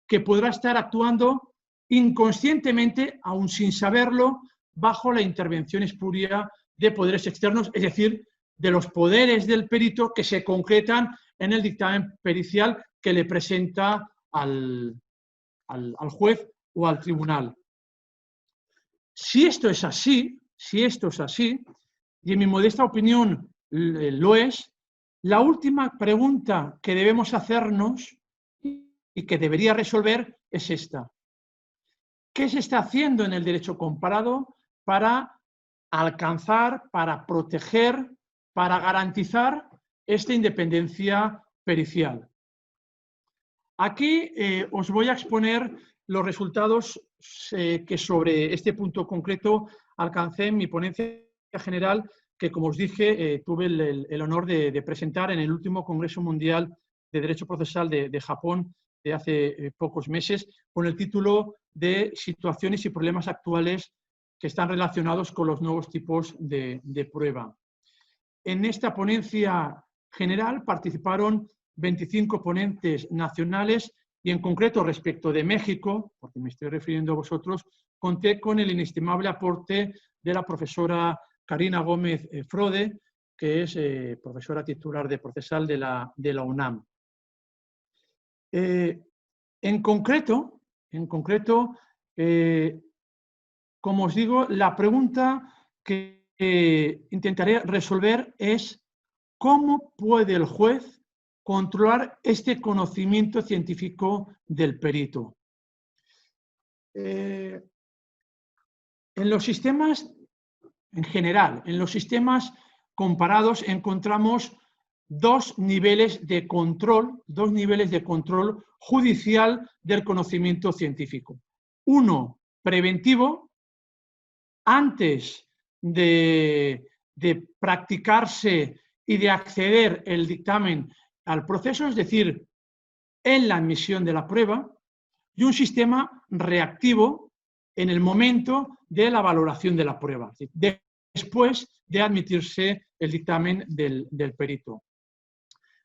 que podrá estar actuando inconscientemente, aun sin saberlo, bajo la intervención espuria de poderes externos, es decir, de los poderes del perito que se concretan en el dictamen pericial que le presenta al juez o al tribunal. Si esto es así, y en mi modesta opinión lo es, la última pregunta que debemos hacernos y que debería resolver es esta. ¿Qué se está haciendo en el derecho comparado para alcanzar, para proteger, para garantizar esta independencia pericial? Aquí os voy a exponer los resultados que sobre este punto concreto alcancé en mi ponencia general, que como os dije tuve el honor de presentar en el último Congreso Mundial de Derecho Procesal de Japón de hace pocos meses, con el título de Situaciones y problemas actuales que están relacionados con los nuevos tipos de prueba. En esta ponencia general participaron 25 ponentes nacionales y en concreto respecto de México, porque me estoy refiriendo a vosotros, conté con el inestimable aporte de la profesora Karina Gómez Frode, que es profesora titular de procesal de la UNAM. En concreto, como os digo, la pregunta que intentaré resolver es ¿cómo puede el juez controlar este conocimiento científico del perito? En los sistemas, en general, en los sistemas comparados encontramos dos niveles de control judicial del conocimiento científico. Uno preventivo, antes de practicarse y de acceder el dictamen al proceso, es decir, en la admisión de la prueba, y un sistema reactivo en el momento de la valoración de la prueba, después de admitirse el dictamen del perito.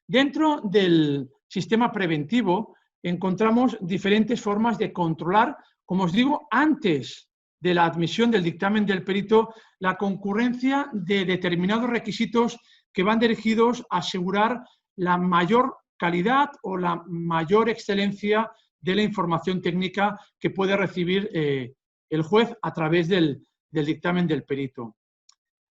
Dentro del sistema preventivo encontramos diferentes formas de controlar, como os digo, antes de la admisión del dictamen del perito, la concurrencia de determinados requisitos que van dirigidos a asegurar la mayor calidad o la mayor excelencia de la información técnica que puede recibir el juez a través del dictamen del perito.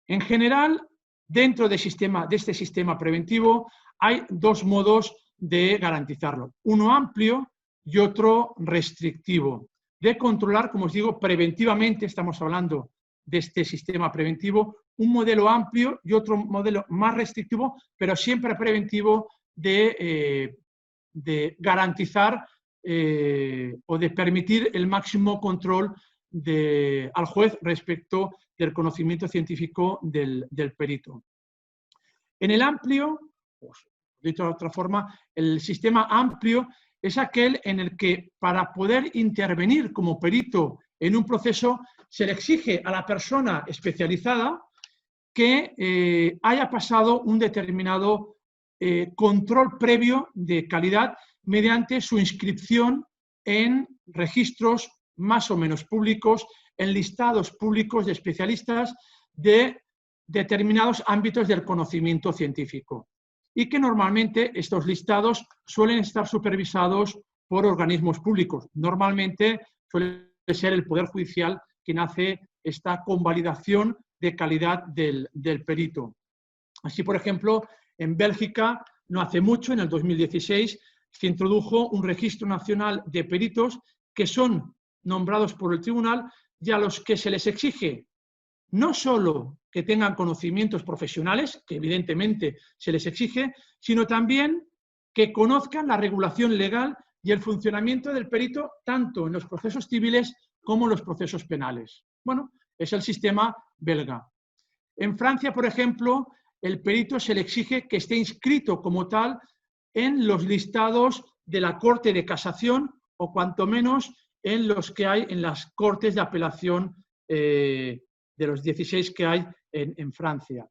En general, dentro de este sistema preventivo hay dos modos de garantizarlo, uno amplio y otro restrictivo. De controlar, como os digo, preventivamente, estamos hablando de este sistema preventivo, un modelo amplio y otro modelo más restrictivo, pero siempre preventivo de garantizar o de permitir el máximo control al juez respecto del conocimiento científico del perito. En el amplio, dicho de otra forma, el sistema amplio es aquel en el que para poder intervenir como perito en un proceso se le exige a la persona especializada que haya pasado un determinado control previo de calidad mediante su inscripción en registros más o menos públicos, en listados públicos de especialistas de determinados ámbitos del conocimiento científico. Y que normalmente estos listados suelen estar supervisados por organismos públicos. Normalmente suele ser el Poder Judicial quien hace esta convalidación de calidad del perito. Así, por ejemplo, en Bélgica, no hace mucho, en el 2016, se introdujo un registro nacional de peritos que son nombrados por el tribunal y a los que se les exige no solo que tengan conocimientos profesionales, que evidentemente se les exige, sino también que conozcan la regulación legal y el funcionamiento del perito tanto en los procesos civiles como en los procesos penales. Bueno, es el sistema belga. En Francia, por ejemplo, el perito se le exige que esté inscrito como tal en los listados de la Corte de Casación o cuanto menos en los que hay en las Cortes de Apelación de los 16 que hay en Francia.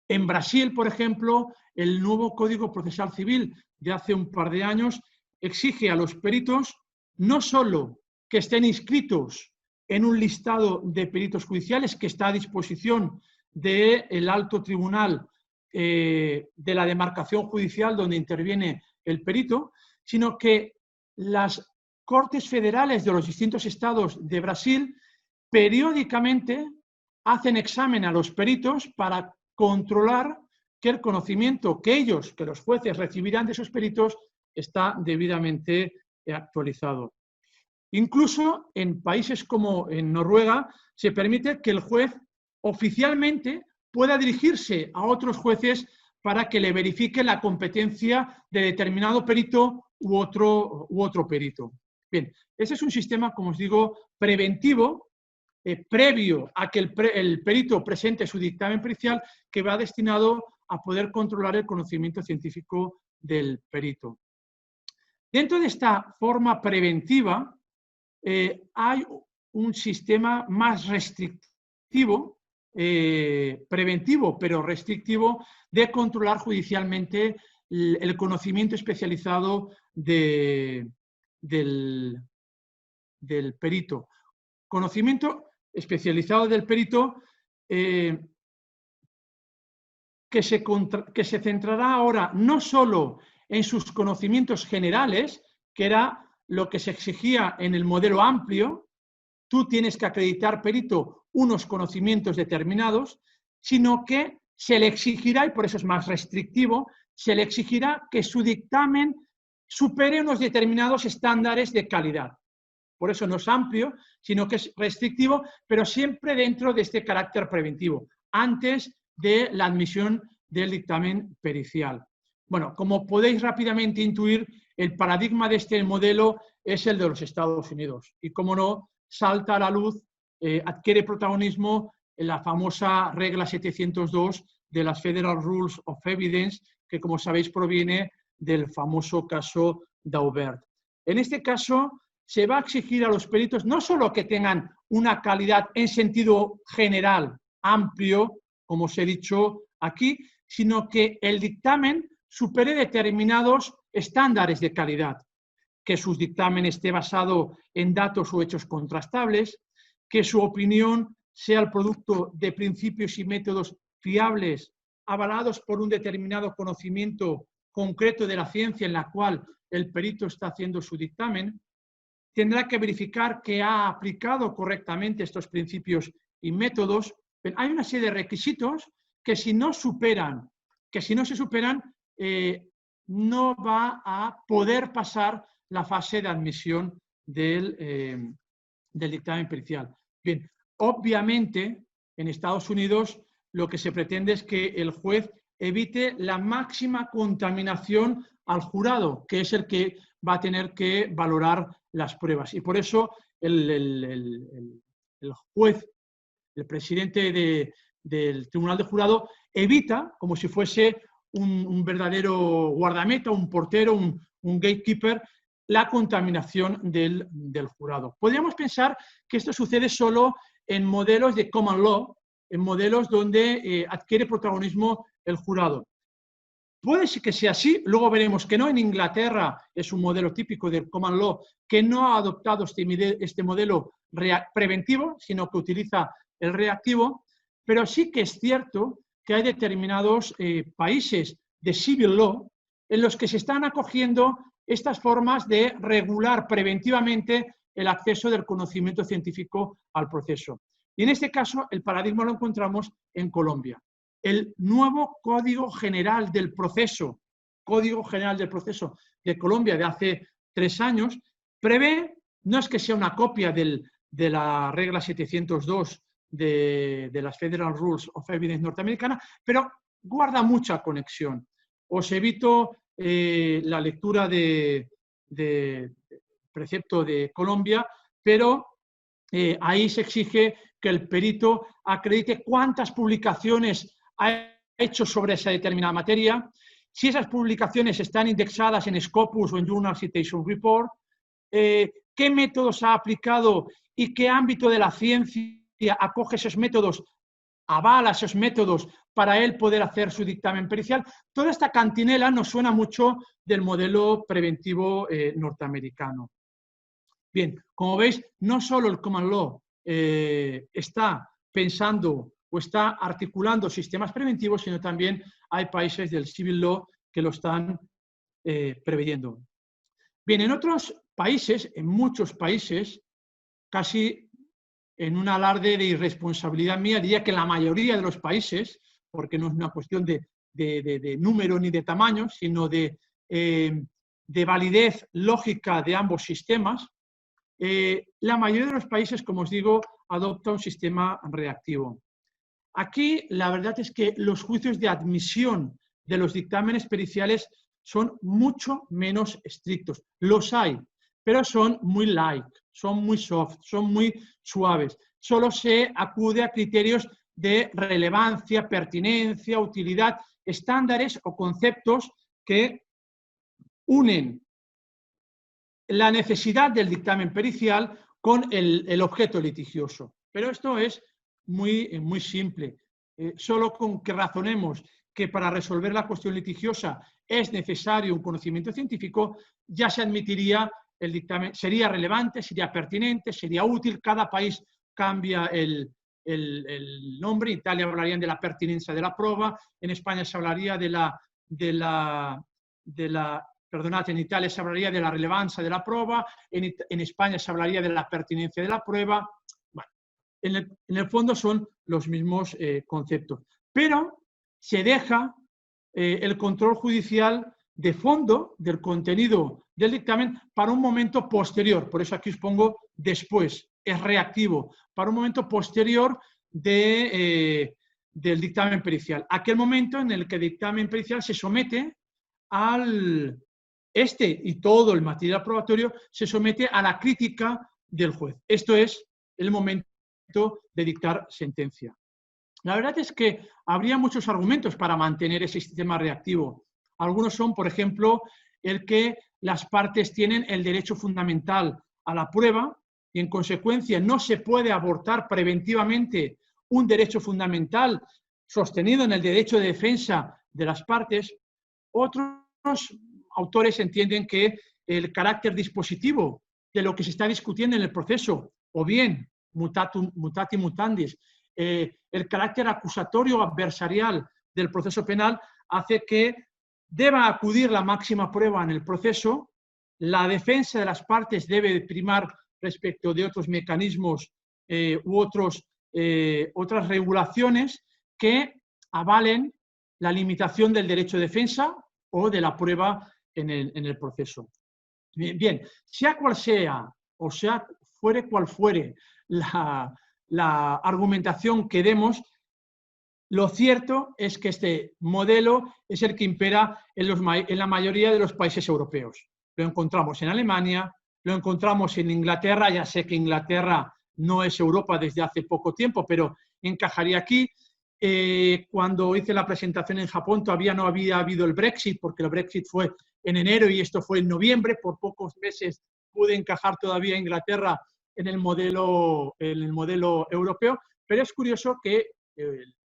En Brasil, por ejemplo, el nuevo Código Procesal Civil de hace un par de años exige a los peritos no solo que estén inscritos en un listado de peritos judiciales que está a disposición del alto tribunal de la demarcación judicial donde interviene el perito, sino que las Cortes Federales de los distintos estados de Brasil periódicamente hacen examen a los peritos para controlar que el conocimiento que los jueces recibirán de esos peritos está debidamente actualizado. Incluso en países como en Noruega se permite que el juez oficialmente pueda dirigirse a otros jueces para que le verifique la competencia de determinado perito u otro perito. Bien, ese es un sistema, como os digo, preventivo, previo a que el perito presente su dictamen pericial, que va destinado a poder controlar el conocimiento científico del perito. Dentro de esta forma preventiva hay un sistema más restrictivo, preventivo pero restrictivo, de controlar judicialmente el conocimiento especializado del perito. Conocimiento especializado del perito que se centrará ahora no solo en sus conocimientos generales, que era lo que se exigía en el modelo amplio, tú tienes que acreditar, perito, unos conocimientos determinados, sino que se le exigirá, y por eso es más restrictivo, se le exigirá que su dictamen supere unos determinados estándares de calidad. Por eso no es amplio, sino que es restrictivo, pero siempre dentro de este carácter preventivo, antes de la admisión del dictamen pericial. Bueno, como podéis rápidamente intuir, el paradigma de este modelo es el de los Estados Unidos. Y como no, salta a la luz, adquiere protagonismo en la famosa regla 702 de las Federal Rules of Evidence, que como sabéis proviene del famoso caso Daubert. En este caso, se va a exigir a los peritos no solo que tengan una calidad en sentido general, amplio, como os he dicho aquí, sino que el dictamen supere determinados estándares de calidad, que su dictamen esté basado en datos o hechos contrastables, que su opinión sea el producto de principios y métodos fiables, avalados por un determinado conocimiento concreto de la ciencia en la cual el perito está haciendo su dictamen. Tendrá que verificar que ha aplicado correctamente estos principios y métodos. Hay una serie de requisitos que si no se superan, no va a poder pasar la fase de admisión del dictamen pericial. Bien, obviamente en Estados Unidos lo que se pretende es que el juez evite la máxima contaminación al jurado, que es el que va a tener que valorar las pruebas. Y por eso el juez, el presidente del Tribunal de Jurado, evita, como si fuese un verdadero guardameta, un portero, un gatekeeper, la contaminación del jurado. Podríamos pensar que esto sucede solo en modelos de common law, en modelos donde adquiere protagonismo el jurado. Puede que sea así, luego veremos que no. En Inglaterra es un modelo típico del common law que no ha adoptado este modelo preventivo, sino que utiliza el reactivo, pero sí que es cierto que hay determinados países de civil law en los que se están acogiendo estas formas de regular preventivamente el acceso del conocimiento científico al proceso. Y en este caso, el paradigma lo encontramos en Colombia. El nuevo Código General del Proceso, de Colombia de hace 3 años, prevé, no es que sea una copia de la regla 702 de las Federal Rules of Evidence norteamericana, pero guarda mucha conexión. Os evito la lectura de precepto de Colombia, pero ahí se exige que el perito acredite cuántas publicaciones ha hecho sobre esa determinada materia, si esas publicaciones están indexadas en Scopus o en Journal Citation Report, qué métodos ha aplicado y qué ámbito de la ciencia acoge esos métodos, avala esos métodos para él poder hacer su dictamen pericial. Toda esta cantinela nos suena mucho del modelo preventivo norteamericano. Bien, como veis, no solo el common law está pensando o está articulando sistemas preventivos, sino también hay países del civil law que lo están preveyendo. Bien, en otros países, en muchos países, casi en un alarde de irresponsabilidad mía, diría que la mayoría de los países, porque no es una cuestión de número ni de tamaño, sino de validez lógica de ambos sistemas, la mayoría de los países, como os digo, adopta un sistema reactivo. Aquí la verdad es que los juicios de admisión de los dictámenes periciales son mucho menos estrictos. Los hay, pero son muy light, son muy soft, son muy suaves. Solo se acude a criterios de relevancia, pertinencia, utilidad, estándares o conceptos que unen la necesidad del dictamen pericial con el objeto litigioso. Pero esto es muy simple. Solo con que razonemos que para resolver la cuestión litigiosa es necesario un conocimiento científico, ya se admitiría el dictamen, sería relevante, sería pertinente, sería útil. Cada país cambia el nombre. En Italia hablarían de la pertinencia de la prueba, en España se hablaría en Italia se hablaría de la relevancia de la prueba, en España se hablaría de la pertinencia de la prueba. Bueno, en el fondo son los mismos conceptos, pero se deja el control judicial de fondo del contenido del dictamen para un momento posterior. Por eso aquí os pongo después, es reactivo, para un momento posterior del dictamen pericial. Aquel momento en el que el dictamen pericial se somete y todo el material probatorio se somete a la crítica del juez. Esto es el momento de dictar sentencia. La verdad es que habría muchos argumentos para mantener ese sistema reactivo. Algunos son, por ejemplo, el que las partes tienen el derecho fundamental a la prueba y, en consecuencia, no se puede abortar preventivamente un derecho fundamental sostenido en el derecho de defensa de las partes. Otros autores entienden que el carácter dispositivo de lo que se está discutiendo en el proceso, o bien, mutati mutandis, el carácter acusatorio adversarial del proceso penal hace que deba acudir la máxima prueba en el proceso, la defensa de las partes debe primar respecto de otros mecanismos u otras regulaciones que avalen la limitación del derecho de defensa o de la prueba en el proceso. Bien, sea cual sea, o sea, fuere cual fuere la argumentación que demos, lo cierto es que este modelo es el que impera en la mayoría de los países europeos. Lo encontramos en Alemania, lo encontramos en Inglaterra. Ya sé que Inglaterra no es Europa desde hace poco tiempo, pero encajaría aquí. Cuando hice la presentación en Japón todavía no había habido el Brexit, porque el Brexit fue en enero y esto fue en noviembre. Por pocos meses pude encajar todavía a Inglaterra en el modelo europeo, pero es curioso que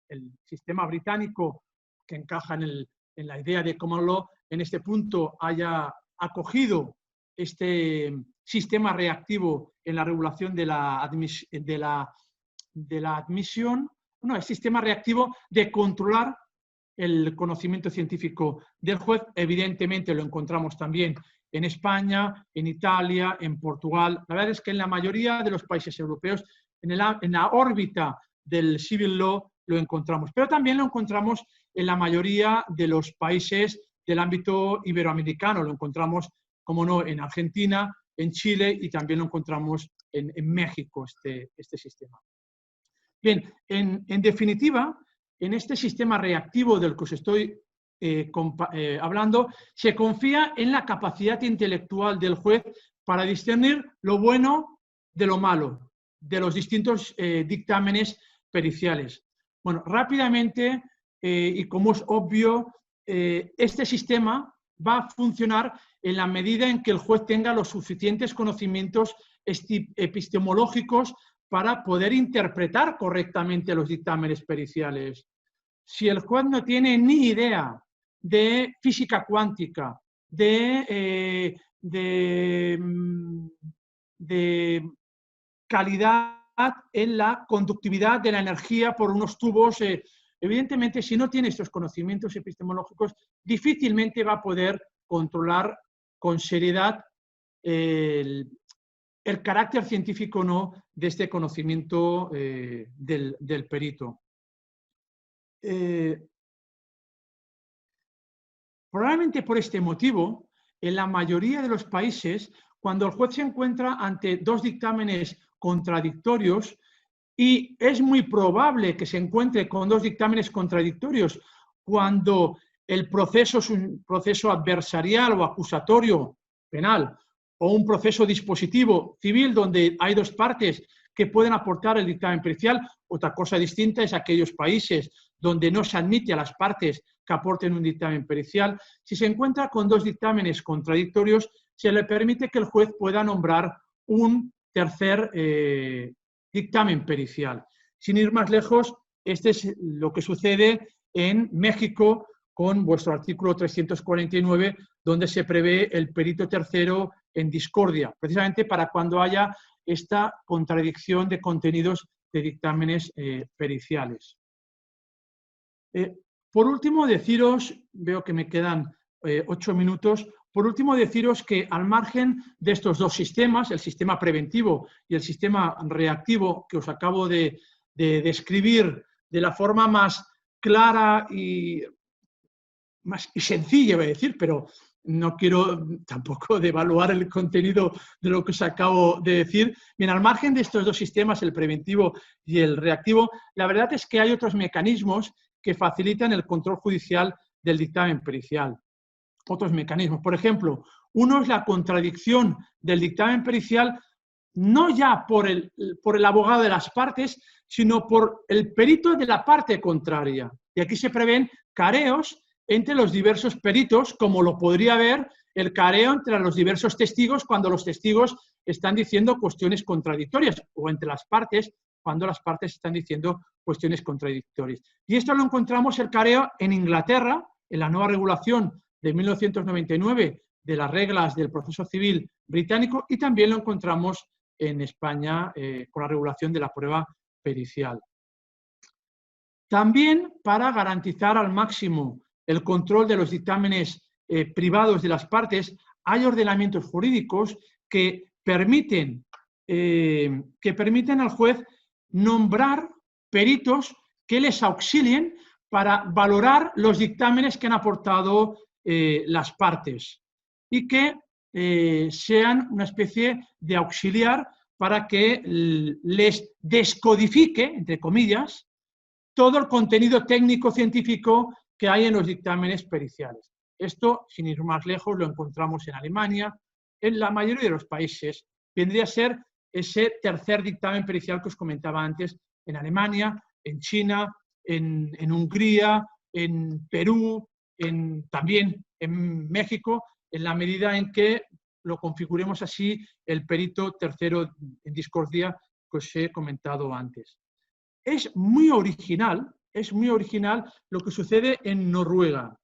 el sistema británico, que encaja en la idea de common law, en este punto haya acogido este sistema reactivo en la regulación de la admisión, el sistema reactivo de controlar el conocimiento científico del juez. Evidentemente lo encontramos también en España, en Italia, en Portugal. La verdad es que en la mayoría de los países europeos, en la órbita del civil law, lo encontramos. Pero también lo encontramos en la mayoría de los países del ámbito iberoamericano. Lo encontramos, como no, en Argentina, en Chile y también lo encontramos en México, este sistema. Bien, en definitiva, en este sistema reactivo del que os estoy hablando, se confía en la capacidad intelectual del juez para discernir lo bueno de lo malo, de los distintos dictámenes periciales. Bueno, rápidamente, y como es obvio, este sistema va a funcionar en la medida en que el juez tenga los suficientes conocimientos epistemológicos para poder interpretar correctamente los dictámenes periciales. Si el juez no tiene ni idea de física cuántica, de calidad en la conductividad de la energía por unos tubos, evidentemente, si no tiene estos conocimientos epistemológicos, difícilmente va a poder controlar con seriedad el carácter científico o no de este conocimiento del perito. Probablemente por este motivo, en la mayoría de los países, cuando el juez se encuentra ante dos dictámenes contradictorios, y es muy probable que se encuentre con dos dictámenes contradictorios cuando el proceso es un proceso adversarial o acusatorio penal, o un proceso dispositivo civil donde hay dos partes que pueden aportar el dictamen pericial. Otra cosa distinta es aquellos países donde no se admite a las partes que aporten un dictamen pericial. Si se encuentra con dos dictámenes contradictorios, se le permite que el juez pueda nombrar un tercer dictamen pericial. Sin ir más lejos, este es lo que sucede en México con vuestro artículo 349, donde se prevé el perito tercero en discordia, precisamente para cuando haya esta contradicción de contenidos de dictámenes periciales. Por último, deciros, veo que me quedan 8 minutos, por último deciros que al margen de estos dos sistemas, el sistema preventivo y el sistema reactivo que os acabo de describir de la forma más clara y sencilla, voy a decir, pero no quiero tampoco devaluar el contenido de lo que os acabo de decir. Bien, al margen de estos dos sistemas, el preventivo y el reactivo, la verdad es que hay otros mecanismos que facilitan el control judicial del dictamen pericial. Otros mecanismos. Por ejemplo, uno es la contradicción del dictamen pericial no ya por el abogado de las partes, sino por el perito de la parte contraria. Y aquí se prevén careos entre los diversos peritos, como lo podría haber el careo entre los diversos testigos cuando los testigos están diciendo cuestiones contradictorias, o entre las partes cuando las partes están diciendo cuestiones contradictorias. Y esto lo encontramos el careo en Inglaterra, en la nueva regulación de 1999 de las reglas del proceso civil británico, y también lo encontramos en España con la regulación de la prueba pericial. También para garantizar al máximo el control de los dictámenes privados de las partes, hay ordenamientos jurídicos que permiten al juez nombrar peritos que les auxilien para valorar los dictámenes que han aportado las partes y que sean una especie de auxiliar para que les descodifique, entre comillas, todo el contenido técnico-científico que hay en los dictámenes periciales. Esto, sin ir más lejos, lo encontramos en Alemania, en la mayoría de los países. Vendría a ser ese tercer dictamen pericial que os comentaba antes, en Alemania, en China, en Hungría, en Perú, también en México, en la medida en que lo configuremos así el perito tercero en discordia que os he comentado antes. Es muy original lo que sucede en Noruega.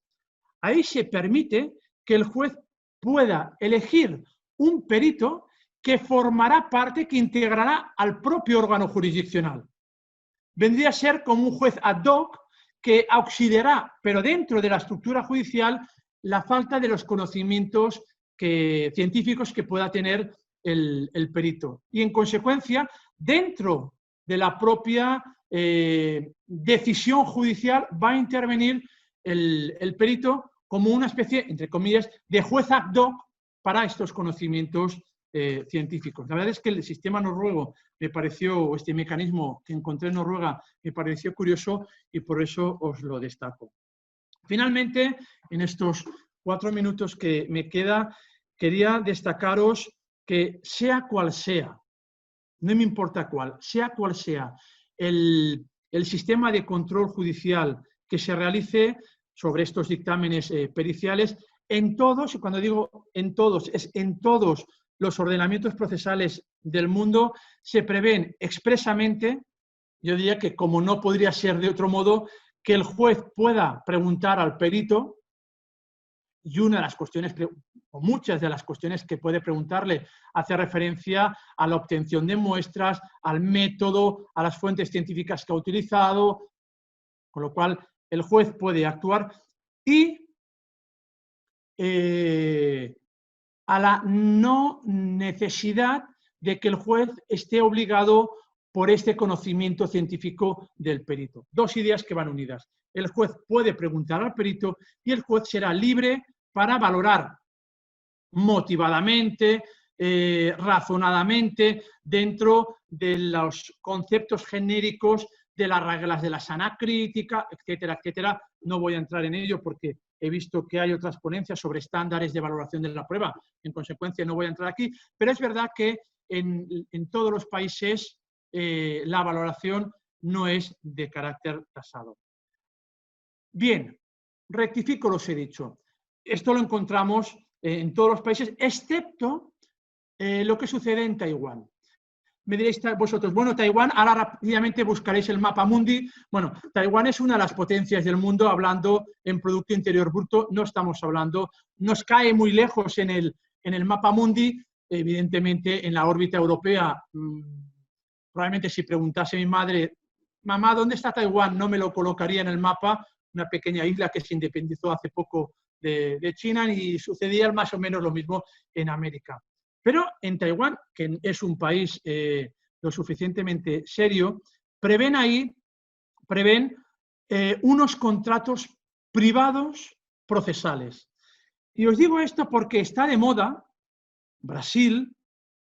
Ahí se permite que el juez pueda elegir un perito que formará parte, que integrará al propio órgano jurisdiccional. Vendría a ser como un juez ad hoc que auxiliará, pero dentro de la estructura judicial, la falta de los conocimientos científicos que pueda tener el perito. Y en consecuencia, dentro de la propia decisión judicial va a intervenir el perito como una especie, entre comillas, de juez ad hoc para estos conocimientos científicos. La verdad es que el sistema noruego me pareció, este mecanismo que encontré en Noruega, me pareció curioso y por eso os lo destaco. Finalmente, en estos 4 minutos que me queda, quería destacaros que sea cual sea, no me importa cuál, sea cual sea el sistema de control judicial que se realice sobre estos dictámenes periciales, en todos, y cuando digo en todos, es en todos los ordenamientos procesales del mundo, se prevén expresamente, yo diría que como no podría ser de otro modo, que el juez pueda preguntar al perito, y una de las cuestiones, o muchas de las cuestiones que puede preguntarle, hace referencia a la obtención de muestras, al método, a las fuentes científicas que ha utilizado, con lo cual el juez puede actuar, y a la no necesidad de que el juez esté obligado por este conocimiento científico del perito. Dos ideas que van unidas. El juez puede preguntar al perito y el juez será libre para valorar motivadamente, razonadamente, dentro de los conceptos genéricos de las reglas de la sana crítica, etcétera, etcétera. No voy a entrar en ello porque he visto que hay otras ponencias sobre estándares de valoración de la prueba. En consecuencia, no voy a entrar aquí. Pero es verdad que en todos los países la valoración no es de carácter tasado. Bien, rectifico lo que os he dicho. Esto lo encontramos en todos los países, excepto lo que sucede en Taiwán. Me diréis vosotros, bueno, Taiwán, ahora rápidamente buscaréis el mapa mundi. Bueno, Taiwán es una de las potencias del mundo hablando en Producto Interior Bruto, no estamos hablando, nos cae muy lejos en el mapa mundi, evidentemente en la órbita europea. Probablemente si preguntase a mi madre, mamá, ¿dónde está Taiwán? No me lo colocaría en el mapa, una pequeña isla que se independizó hace poco de China, y sucedía más o menos lo mismo en América. Pero en Taiwán, que es un país lo suficientemente serio, prevén unos contratos privados procesales. Y os digo esto porque está de moda Brasil,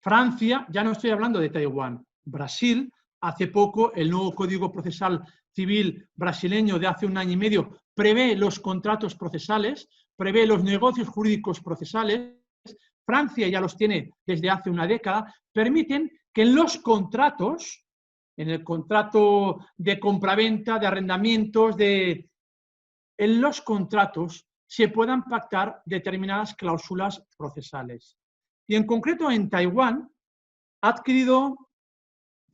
Francia, ya no estoy hablando de Taiwán, Brasil, hace poco el nuevo Código Procesal Civil brasileño de hace un año y medio prevé los contratos procesales, prevé los negocios jurídicos procesales. Francia ya los tiene desde hace una década, permiten que en los contratos, en el contrato de compraventa, de arrendamientos, en los contratos se puedan pactar determinadas cláusulas procesales. Y en concreto en Taiwán ha adquirido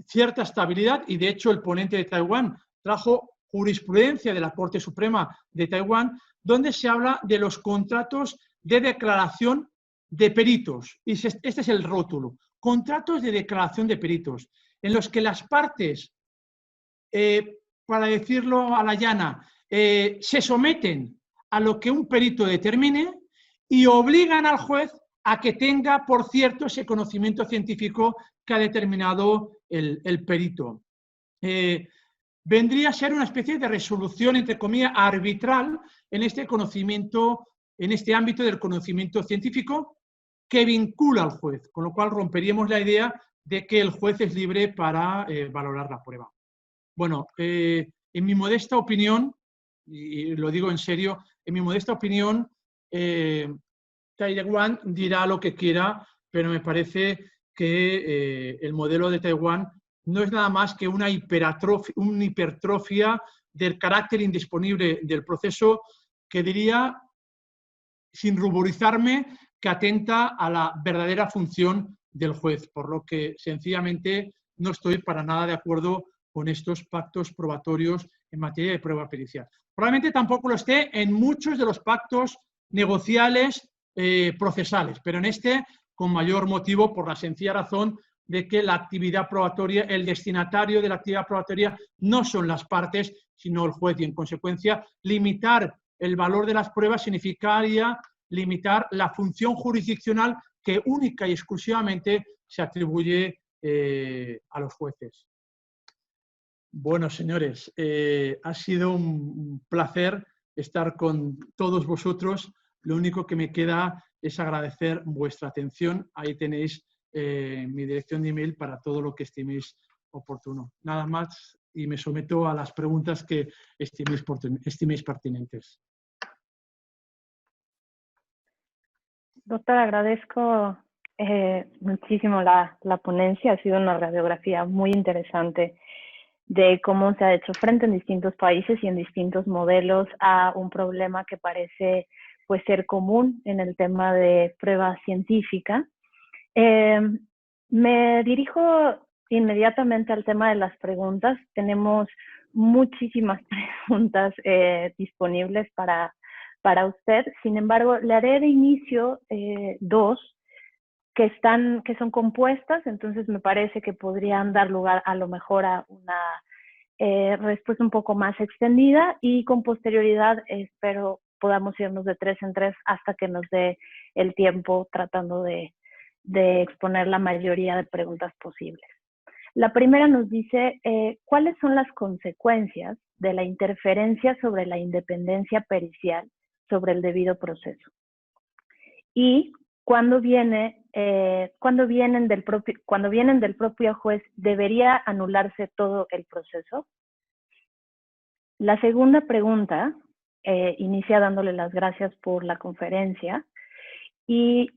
cierta estabilidad, y de hecho el ponente de Taiwán trajo jurisprudencia de la Corte Suprema de Taiwán, donde se habla de los contratos de declaración de peritos. Y este es el rótulo: contratos de declaración de peritos, en los que las partes, para decirlo a la llana, se someten a lo que un perito determine y obligan al juez a que tenga, por cierto, ese conocimiento científico que ha determinado el perito. Vendría a ser una especie de resolución, entre comillas, arbitral en este conocimiento, en este ámbito del conocimiento científico, que vincula al juez, con lo cual romperíamos la idea de que el juez es libre para valorar la prueba. Bueno, en mi modesta opinión, y lo digo en serio, en mi modesta opinión, Taiwán dirá lo que quiera, pero me parece que el modelo de Taiwán no es nada más que una hipertrofia del carácter indisponible del proceso, que diría, sin ruborizarme, que atenta a la verdadera función del juez, por lo que sencillamente no estoy para nada de acuerdo con estos pactos probatorios en materia de prueba pericial. Probablemente tampoco lo esté en muchos de los pactos negociales procesales, pero en este con mayor motivo, por la sencilla razón de que la actividad probatoria, el destinatario de la actividad probatoria no son las partes, sino el juez, y en consecuencia limitar el valor de las pruebas significaría limitar la función jurisdiccional que única y exclusivamente se atribuye a los jueces. Bueno, señores, ha sido un placer estar con todos vosotros. Lo único que me queda es agradecer vuestra atención. Ahí tenéis mi dirección de email para todo lo que estiméis oportuno. Nada más, y me someto a las preguntas que estiméis pertinentes. Doctor, agradezco muchísimo la ponencia. Ha sido una radiografía muy interesante de cómo se ha hecho frente en distintos países y en distintos modelos a un problema que parece pues ser común en el tema de prueba científica. Me dirijo inmediatamente al tema de las preguntas. Tenemos muchísimas preguntas disponibles para usted. Sin embargo, le haré de inicio dos que son compuestas, entonces me parece que podrían dar lugar a lo mejor a una respuesta un poco más extendida, y con posterioridad espero podamos irnos de 3 en 3 hasta que nos dé el tiempo, tratando de exponer la mayoría de preguntas posibles. La primera nos dice, ¿cuáles son las consecuencias de la interferencia sobre la independencia pericial sobre el debido proceso? Y cuando vienen del propio juez, ¿debería anularse todo el proceso? La segunda pregunta inicia dándole las gracias por la conferencia y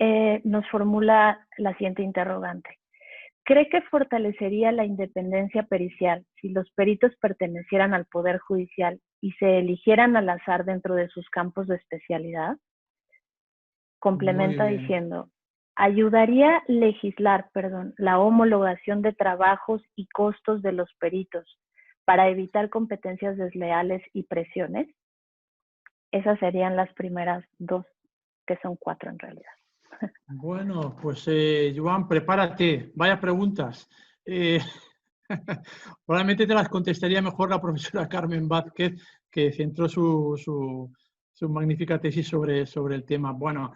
nos formula la siguiente interrogante. ¿Cree que fortalecería la independencia pericial si los peritos pertenecieran al Poder Judicial y se eligieran al azar dentro de sus campos de especialidad? Complementa diciendo, ¿Ayudaría legislar, la homologación de trabajos y costos de los peritos para evitar competencias desleales y presiones? Esas serían las primeras dos, que son 4 en realidad. Bueno, pues Joan, prepárate, vaya preguntas. Probablemente te las contestaría mejor la profesora Carmen Vázquez, que centró su magnífica tesis sobre el tema. Bueno,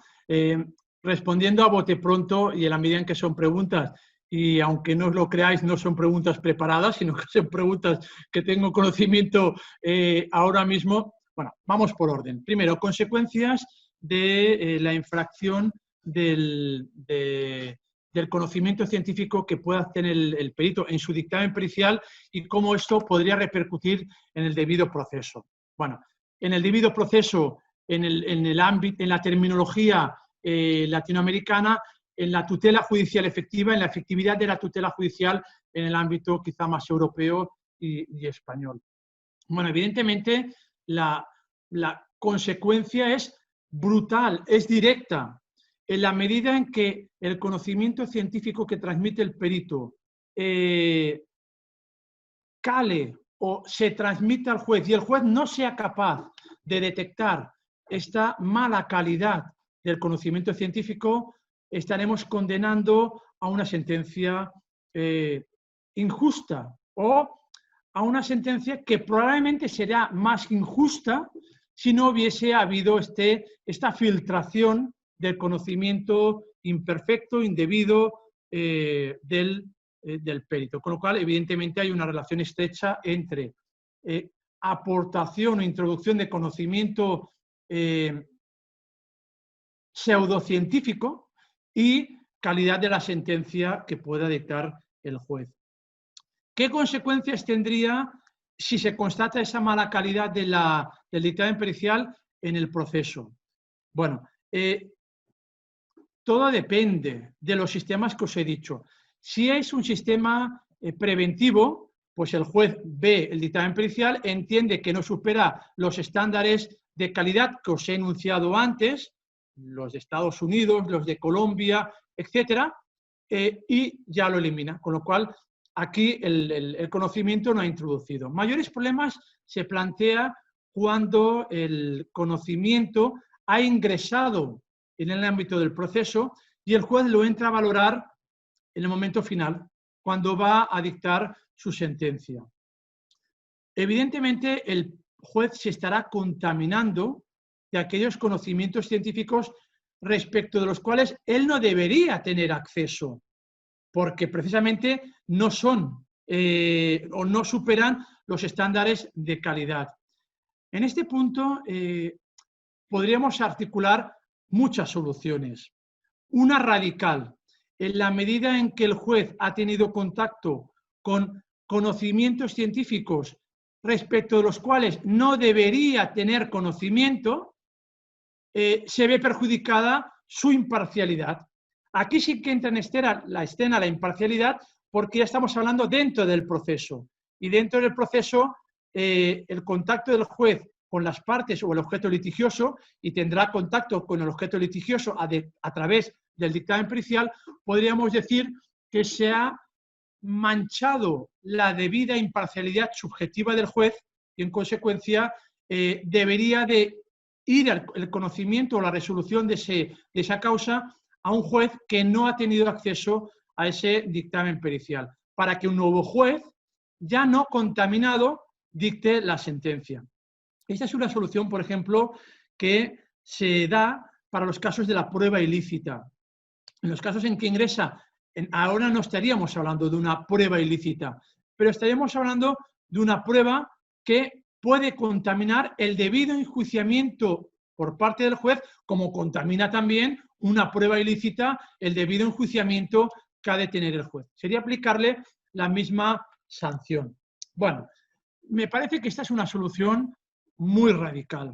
respondiendo a bote pronto y en la medida en que son preguntas, y aunque no os lo creáis, no son preguntas preparadas, sino que son preguntas que tengo conocimiento ahora mismo. Bueno, vamos por orden. Primero, consecuencias de la infracción del conocimiento científico que pueda hacer el perito en su dictamen pericial y cómo esto podría repercutir en el debido proceso. Bueno, en el debido proceso, en el ámbito, en la terminología latinoamericana, en la tutela judicial efectiva, en la efectividad de la tutela judicial en el ámbito quizá más europeo y español. Bueno, evidentemente la consecuencia es brutal, es directa. En la medida en que el conocimiento científico que transmite el perito cale o se transmite al juez y el juez no sea capaz de detectar esta mala calidad del conocimiento científico, estaremos condenando a una sentencia injusta o a una sentencia que probablemente será más injusta si no hubiese habido esta filtración del conocimiento imperfecto, indebido del perito. Con lo cual, evidentemente, hay una relación estrecha entre aportación o introducción de conocimiento pseudocientífico y calidad de la sentencia que pueda dictar el juez. ¿Qué consecuencias tendría si se constata esa mala calidad del dictamen pericial en el proceso? Bueno, todo depende de los sistemas que os he dicho. Si es un sistema preventivo, pues el juez ve el dictamen pericial, entiende que no supera los estándares de calidad que os he enunciado antes, los de Estados Unidos, los de Colombia, etcétera, y ya lo elimina. Con lo cual, aquí el conocimiento no ha introducido. Mayores problemas se plantea cuando el conocimiento ha ingresado en el ámbito del proceso y el juez lo entra a valorar en el momento final, cuando va a dictar su sentencia. Evidentemente, el juez se estará contaminando de aquellos conocimientos científicos respecto de los cuales él no debería tener acceso, porque precisamente no son o no superan los estándares de calidad. En este punto podríamos articular muchas soluciones. Una radical, en la medida en que el juez ha tenido contacto con conocimientos científicos respecto de los cuales no debería tener conocimiento, se ve perjudicada su imparcialidad. Aquí sí que entra en escena la imparcialidad porque ya estamos hablando dentro del proceso. Y dentro del proceso, el contacto del juez con las partes o el objeto litigioso, y tendrá contacto con el objeto litigioso a través del dictamen pericial, podríamos decir que se ha manchado la debida imparcialidad subjetiva del juez y, en consecuencia, debería de ir el conocimiento o la resolución de esa causa a un juez que no ha tenido acceso a ese dictamen pericial, para que un nuevo juez, ya no contaminado, dicte la sentencia. Esta es una solución, por ejemplo, que se da para los casos de la prueba ilícita. En los casos en que ingresa, ahora no estaríamos hablando de una prueba ilícita, pero estaríamos hablando de una prueba que puede contaminar el debido enjuiciamiento por parte del juez, como contamina también una prueba ilícita el debido enjuiciamiento que ha de tener el juez. Sería aplicarle la misma sanción. Bueno, me parece que esta es una solución muy radical.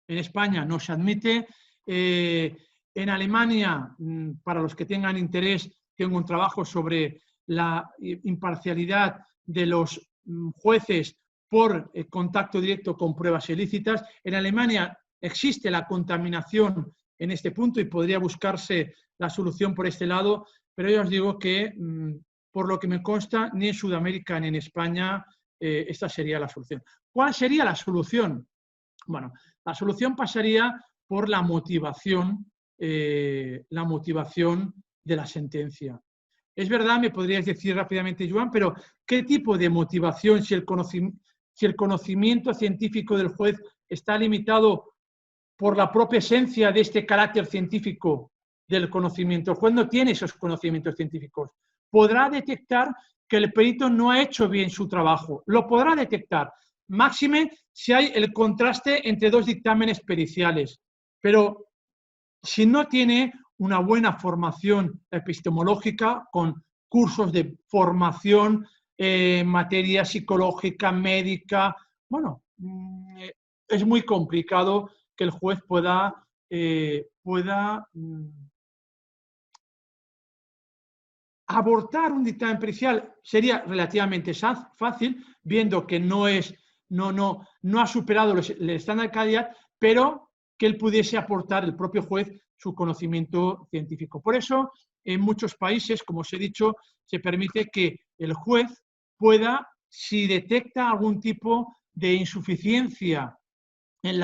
En España no se admite. En Alemania, para los que tengan interés, tengo un trabajo sobre la imparcialidad de los jueces por contacto directo con pruebas ilícitas. En Alemania existe la contaminación en este punto y podría buscarse la solución por este lado, pero yo os digo que, por lo que me consta, ni en Sudamérica ni en España esta sería la solución. ¿Cuál sería la solución? Bueno, la solución pasaría por la motivación de la sentencia. Es verdad, me podrías decir rápidamente, Joan, pero ¿qué tipo de motivación si el conocimiento científico del juez está limitado por la propia esencia de este carácter científico del conocimiento? El juez no tiene esos conocimientos científicos. Podrá detectar que el perito no ha hecho bien su trabajo. Lo podrá detectar. Máxime si hay el contraste entre dos dictámenes periciales. Pero si no tiene una buena formación epistemológica con cursos de formación en materia psicológica, médica, bueno, es muy complicado que el juez pueda abortar un dictamen pericial. Sería relativamente fácil, viendo que no ha superado el estándar de calidad, pero que él pudiese aportar, el propio juez, su conocimiento científico. Por eso, en muchos países, como os he dicho, se permite que el juez pueda, si detecta algún tipo de insuficiencia en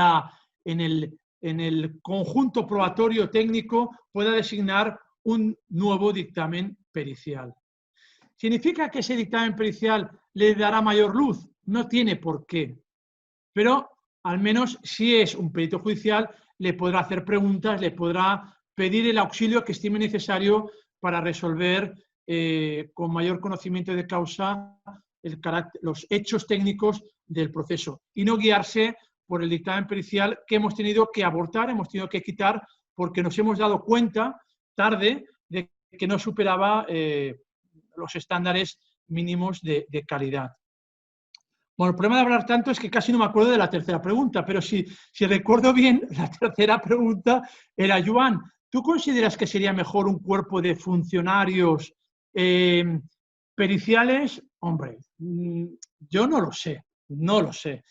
el conjunto probatorio técnico, pueda designar un nuevo dictamen pericial. ¿Significa que ese dictamen pericial le dará mayor luz? No tiene por qué. Pero al menos si es un perito judicial, le podrá hacer preguntas, le podrá pedir el auxilio que estime necesario para resolver con mayor conocimiento de causa los hechos técnicos del proceso y no guiarse por el dictamen pericial que hemos tenido que abortar, hemos tenido que quitar porque nos hemos dado cuenta tarde de que no superaba los estándares mínimos de calidad. Bueno, el problema de hablar tanto es que casi no me acuerdo de la tercera pregunta, pero si recuerdo bien, la tercera pregunta era, Joan, ¿tú consideras que sería mejor un cuerpo de funcionarios periciales? Hombre, yo no lo sé, no lo sé.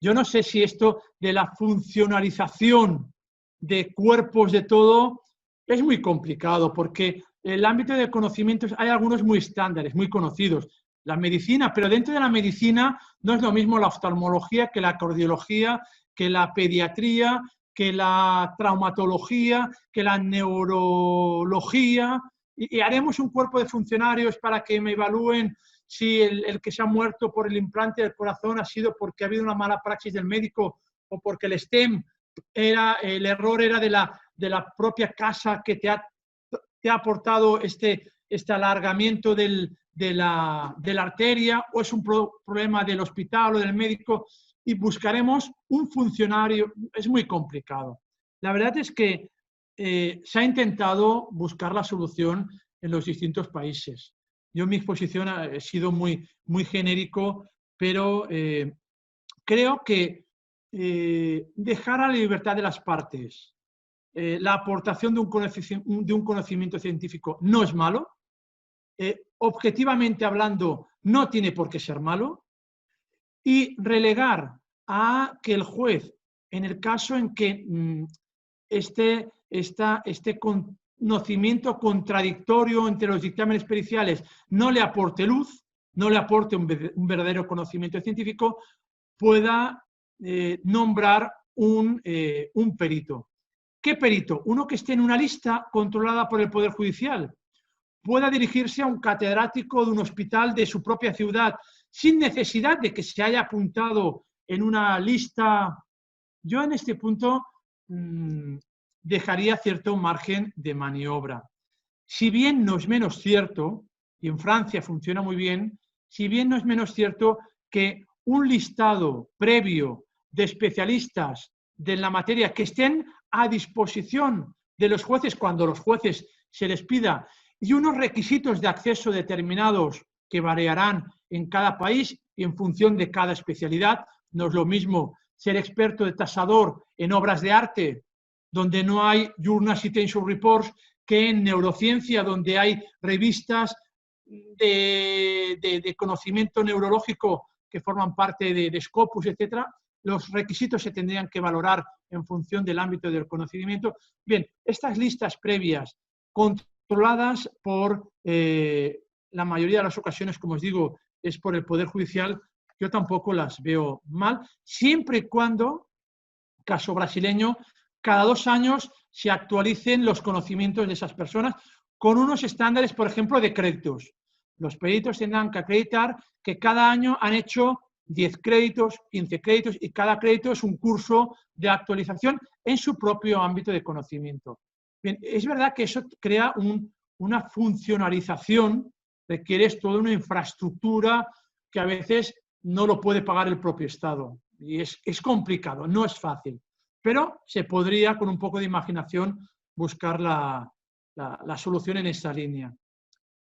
Yo no sé si esto de la funcionalización de cuerpos de todo es muy complicado, porque el ámbito de conocimientos hay algunos muy estándares, muy conocidos. La medicina, pero dentro de la medicina no es lo mismo la oftalmología que la cardiología, que la pediatría, que la traumatología, que la neurología. Y haremos un cuerpo de funcionarios para que me evalúen si el que se ha muerto por el implante del corazón ha sido porque ha habido una mala praxis del médico o porque el STEM el error era de la propia casa que te ha aportado este alargamiento de la arteria, o es un problema del hospital o del médico, y buscaremos un funcionario. Es muy complicado. La verdad es que se ha intentado buscar la solución en los distintos países. Yo en mi exposición he sido muy genérico, pero creo que dejar a la libertad de las partes la aportación de un conocimiento científico no es malo. Objetivamente hablando, no tiene por qué ser malo. Y relegar a que el juez, en el caso en que este conocimiento contradictorio entre los dictámenes periciales no le aporte luz, no le aporte un verdadero conocimiento científico, pueda nombrar un perito. ¿Qué perito? Uno que esté en una lista controlada por el Poder Judicial. Pueda dirigirse a un catedrático de un hospital de su propia ciudad sin necesidad de que se haya apuntado en una lista. Yo en este punto dejaría cierto margen de maniobra. Si bien no es menos cierto, y en Francia funciona muy bien, si bien no es menos cierto que un listado previo de especialistas de la materia que estén a disposición de los jueces cuando los jueces se les pida, y unos requisitos de acceso determinados que variarán en cada país y en función de cada especialidad. No es lo mismo ser experto de tasador en obras de arte, donde no hay Journal Citation Reports, que en neurociencia, donde hay revistas de conocimiento neurológico que forman parte de Scopus, etc. los requisitos se tendrían que valorar en función del ámbito del conocimiento. Bien, estas listas previas controladas por la mayoría de las ocasiones, como os digo, es por el Poder Judicial, yo tampoco las veo mal, siempre y cuando, caso brasileño, cada 2 años se actualicen los conocimientos de esas personas con unos estándares, por ejemplo, de créditos. Los peritos tendrán que acreditar que cada año han hecho 10 créditos, 15 créditos, y cada crédito es un curso de actualización en su propio ámbito de conocimiento. Bien, es verdad que eso crea una funcionalización, requiere toda una infraestructura que a veces no lo puede pagar el propio Estado. Y es complicado, no es fácil. Pero se podría, con un poco de imaginación, buscar la solución en esta línea.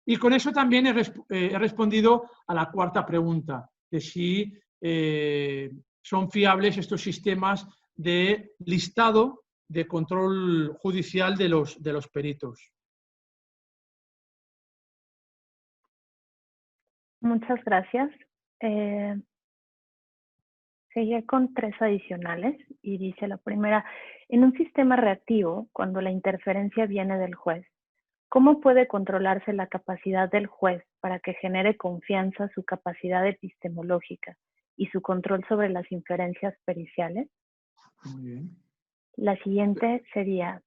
Y con eso también he respondido a la cuarta pregunta, de si son fiables estos sistemas de listado de control judicial de los peritos. Muchas gracias. Seguiré con 3 adicionales y dice la primera: en un sistema reactivo, cuando la interferencia viene del juez, ¿cómo puede controlarse la capacidad del juez para que genere confianza su capacidad epistemológica y su control sobre las inferencias periciales? Muy bien. La siguiente sería...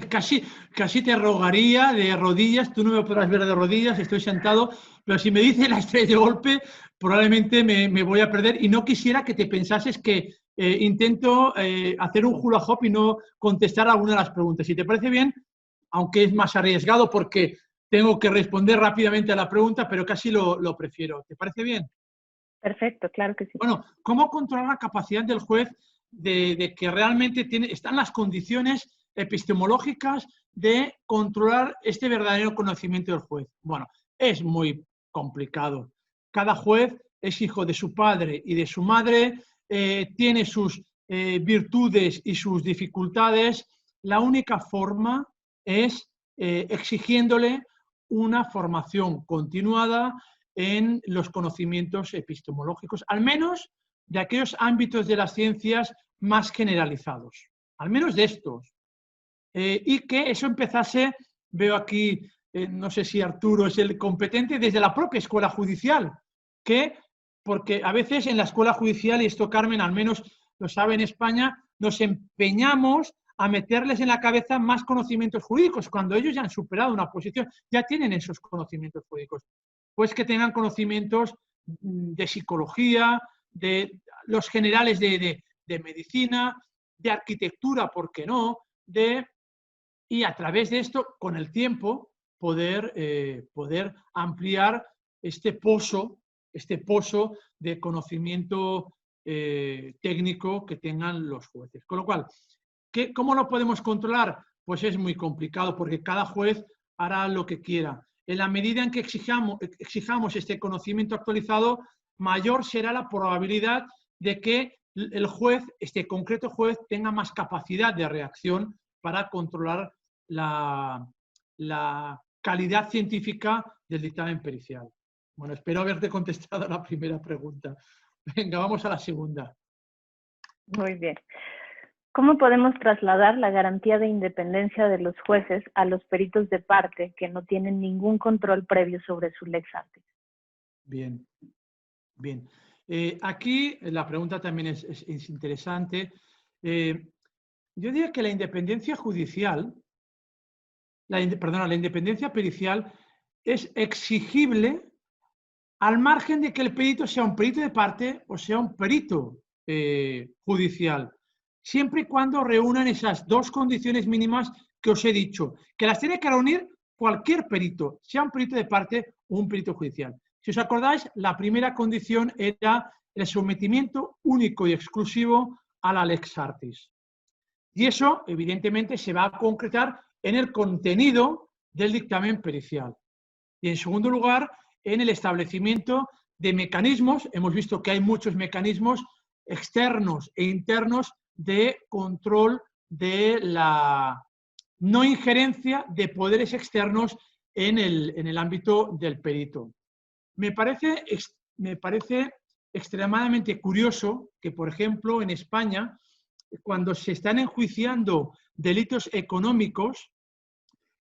Casi te rogaría de rodillas, tú no me podrás ver de rodillas, estoy sentado, pero si me dices las 3 de golpe, probablemente me voy a perder, y no quisiera que te pensases que intento hacer un hula hop y no contestar alguna de las preguntas. Si te parece bien, aunque es más arriesgado porque tengo que responder rápidamente a la pregunta, pero casi lo prefiero. ¿Te parece bien? Perfecto, claro que sí. Bueno, ¿cómo controlar la capacidad del juez de que realmente están las condiciones epistemológicas de controlar este verdadero conocimiento del juez? Bueno, es muy complicado. Cada juez es hijo de su padre y de su madre, tiene sus virtudes y sus dificultades. La única forma es exigiéndole una formación continuada en los conocimientos epistemológicos, al menos de aquellos ámbitos de las ciencias más generalizados, al menos de estos. Y que eso empezase, veo aquí, no sé si Arturo es el competente, desde la propia escuela judicial, porque a veces en la escuela judicial, y esto Carmen al menos lo sabe en España, nos empeñamos a meterles en la cabeza más conocimientos jurídicos, cuando ellos ya han superado una posición, ya tienen esos conocimientos jurídicos. Pues que tengan conocimientos de psicología, de los generales de medicina, de arquitectura, ¿por qué no? Y a través de esto, con el tiempo, poder ampliar este pozo de conocimiento técnico que tengan los jueces. Con lo cual, ¿cómo lo podemos controlar? Pues es muy complicado, porque cada juez hará lo que quiera. En la medida en que exijamos este conocimiento actualizado, mayor será la probabilidad de que el juez, este concreto juez, tenga más capacidad de reacción para controlar la calidad científica del dictamen pericial. Bueno, espero haberte contestado a la primera pregunta. Venga, vamos a la segunda. Muy bien. ¿Cómo podemos trasladar la garantía de independencia de los jueces a los peritos de parte que no tienen ningún control previo sobre su lex artis? Bien, bien. Aquí la pregunta también es interesante. Yo diría que la independencia judicial, la independencia pericial es exigible al margen de que el perito sea un perito de parte o sea un perito judicial, siempre y cuando reúnan esas 2 condiciones mínimas que os he dicho, que las tiene que reunir cualquier perito, sea un perito de parte o un perito judicial. Si os acordáis, la primera condición era el sometimiento único y exclusivo a la lex artis. Y eso, evidentemente, se va a concretar en el contenido del dictamen pericial. Y, en segundo lugar, en el establecimiento de mecanismos, hemos visto que hay muchos mecanismos externos e internos de control de la no injerencia de poderes externos en el ámbito del perito. Me parece extremadamente curioso que, por ejemplo, en España, cuando se están enjuiciando delitos económicos,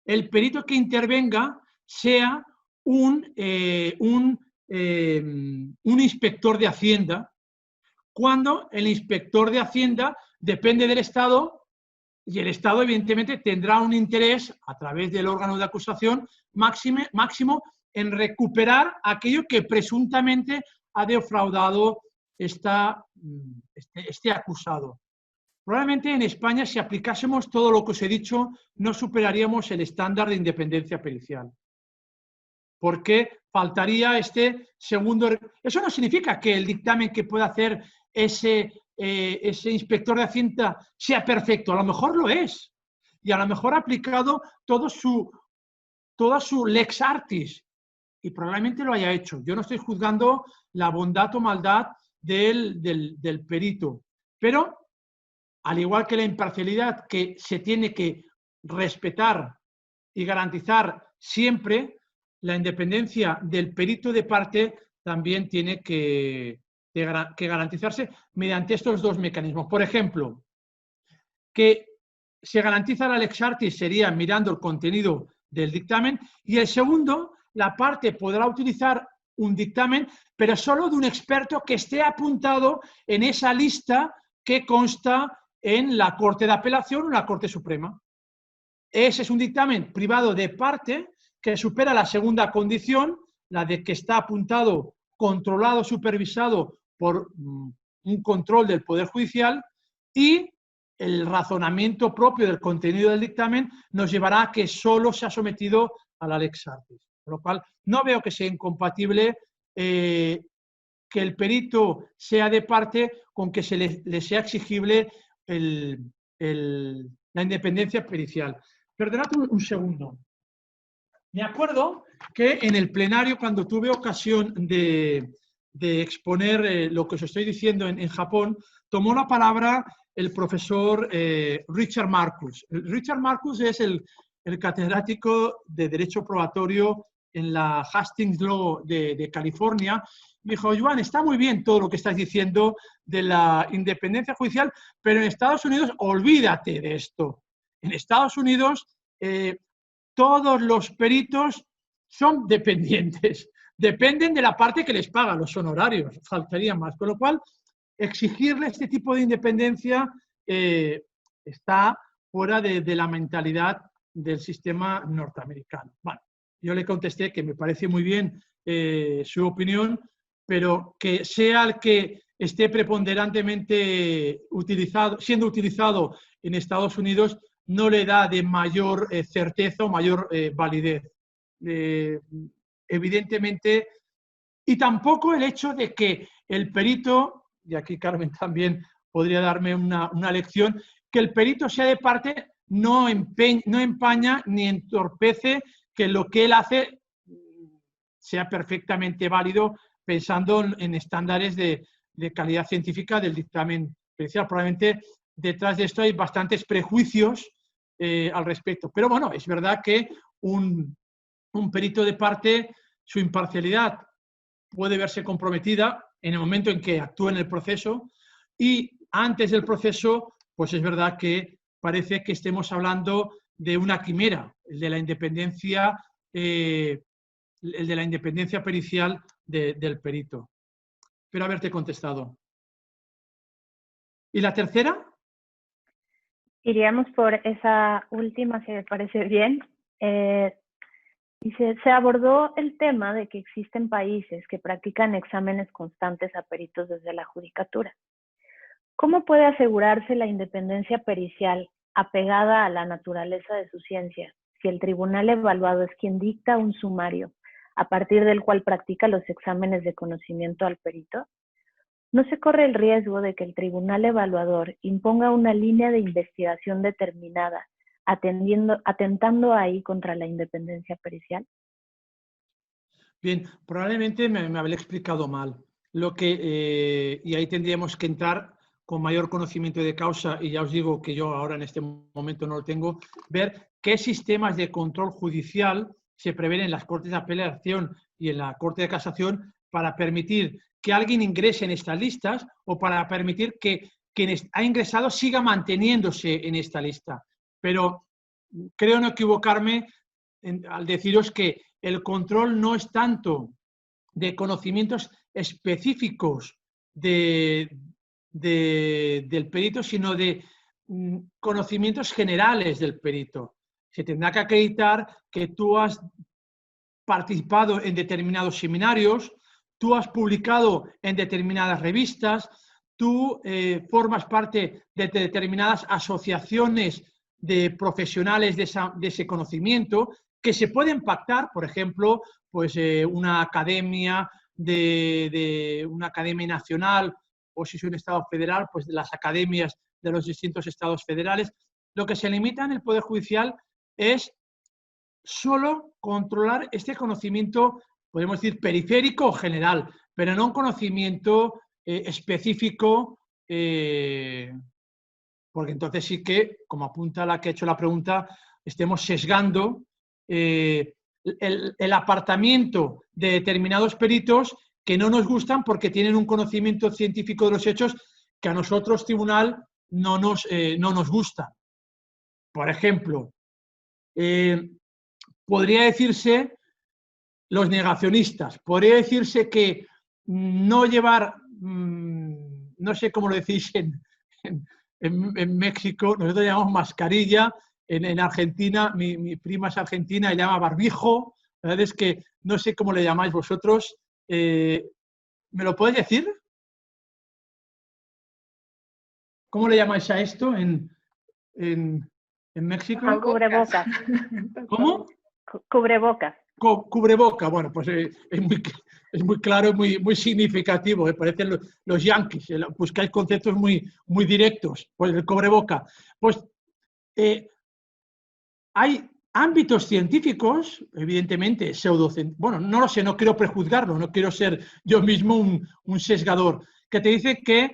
el perito que intervenga sea un inspector de Hacienda, cuando el inspector de Hacienda depende del Estado y el Estado, evidentemente, tendrá un interés, a través del órgano de acusación, máximo en recuperar aquello que presuntamente ha defraudado este acusado. Probablemente en España, si aplicásemos todo lo que os he dicho, no superaríamos el estándar de independencia pericial. Porque faltaría este segundo... Eso no significa que el dictamen que pueda hacer ese inspector de Hacienda sea perfecto. A lo mejor lo es. Y a lo mejor ha aplicado toda su lex artis. Y probablemente lo haya hecho. Yo no estoy juzgando la bondad o maldad del perito. Pero, al igual que la imparcialidad que se tiene que respetar y garantizar siempre, la independencia del perito de parte también tiene que garantizarse mediante estos dos mecanismos. Por ejemplo, que se garantiza la lex artis sería mirando el contenido del dictamen, y el segundo, la parte podrá utilizar un dictamen, pero solo de un experto que esté apuntado en esa lista que consta en la Corte de Apelación o la Corte Suprema. Ese es un dictamen privado de parte que supera la segunda condición, la de que está apuntado, controlado, supervisado por un control del Poder Judicial, y el razonamiento propio del contenido del dictamen nos llevará a que solo se ha sometido a la lex artis. Por lo cual, no veo que sea incompatible que el perito sea de parte con que le sea exigible la independencia pericial. Perdonad un segundo. Me acuerdo que en el plenario, cuando tuve ocasión de exponer lo que os estoy diciendo en Japón, tomó la palabra el profesor Richard Marcus. Richard Marcus es el catedrático de Derecho Probatorio en la Hastings Law de California. Me dijo: Joan, está muy bien todo lo que estás diciendo de la independencia judicial, pero en Estados Unidos olvídate de esto. En Estados Unidos todos los peritos son dependientes, dependen de la parte que les paga, los honorarios, faltaría más. Con lo cual, exigirle este tipo de independencia está fuera de la mentalidad del sistema norteamericano. Bueno, yo le contesté que me parece muy bien su opinión, pero que sea el que esté preponderantemente siendo utilizado en Estados Unidos no le da de mayor certeza o mayor validez. Evidentemente, y tampoco el hecho de que el perito, y aquí Carmen también podría darme una lección, que el perito sea de parte no empaña ni entorpece que lo que él hace sea perfectamente válido, pensando en estándares de calidad científica del dictamen pericial. Probablemente detrás de esto hay bastantes prejuicios al respecto. Pero bueno, es verdad que un perito de parte, su imparcialidad puede verse comprometida en el momento en que actúa en el proceso, y antes del proceso, pues es verdad que parece que estemos hablando de una quimera, el de la independencia pericial del perito. Espero haberte contestado. ¿Y la tercera? Iríamos por esa última, si me parece bien. Se abordó el tema de que existen países que practican exámenes constantes a peritos desde la judicatura. ¿Cómo puede asegurarse la independencia pericial apegada a la naturaleza de su ciencia si el tribunal evaluado es quien dicta un sumario a partir del cual practica los exámenes de conocimiento al perito? ¿No se corre el riesgo de que el tribunal evaluador imponga una línea de investigación determinada, atentando ahí contra la independencia pericial? Bien, probablemente me habré explicado mal. Y ahí tendríamos que entrar con mayor conocimiento de causa, y ya os digo que yo ahora en este momento no lo tengo, ver qué sistemas de control judicial se prevén en las Cortes de Apelación y en la Corte de Casación para permitir que alguien ingrese en estas listas o para permitir que quien ha ingresado siga manteniéndose en esta lista. Pero creo no equivocarme al deciros que el control no es tanto de conocimientos específicos del perito, sino de conocimientos generales del perito. Se tendrá que acreditar que tú has participado en determinados seminarios, tú has publicado en determinadas revistas, tú formas parte de determinadas asociaciones de profesionales de ese conocimiento que se pueden pactar, por ejemplo, pues una academia una academia nacional, o si es un estado federal, pues de las academias de los distintos estados federales. Lo que se limita en el Poder Judicial es solo controlar este conocimiento, podemos decir, periférico o general, pero no un conocimiento específico, porque entonces sí que, como apunta la que ha hecho la pregunta, estemos sesgando el apartamiento de determinados peritos que no nos gustan porque tienen un conocimiento científico de los hechos que a nosotros, tribunal, no nos gusta. Por ejemplo, podría decirse los negacionistas, podría decirse que no llevar, no sé cómo lo decís en México, nosotros llamamos mascarilla, en Argentina, mi prima es argentina y llama barbijo, la verdad es que no sé cómo le llamáis vosotros, ¿me lo podéis decir? ¿Cómo le llamáis a esto en México? Cubrebocas. ¿Cómo? Cubrebocas. Cubreboca, bueno, pues es muy claro, muy significativo, parecen los yanquis, buscáis conceptos muy directos, pues el cubreboca. Pues hay ámbitos científicos, evidentemente, bueno, no lo sé, no quiero prejuzgarlo, no quiero ser yo mismo un sesgador, que te dice que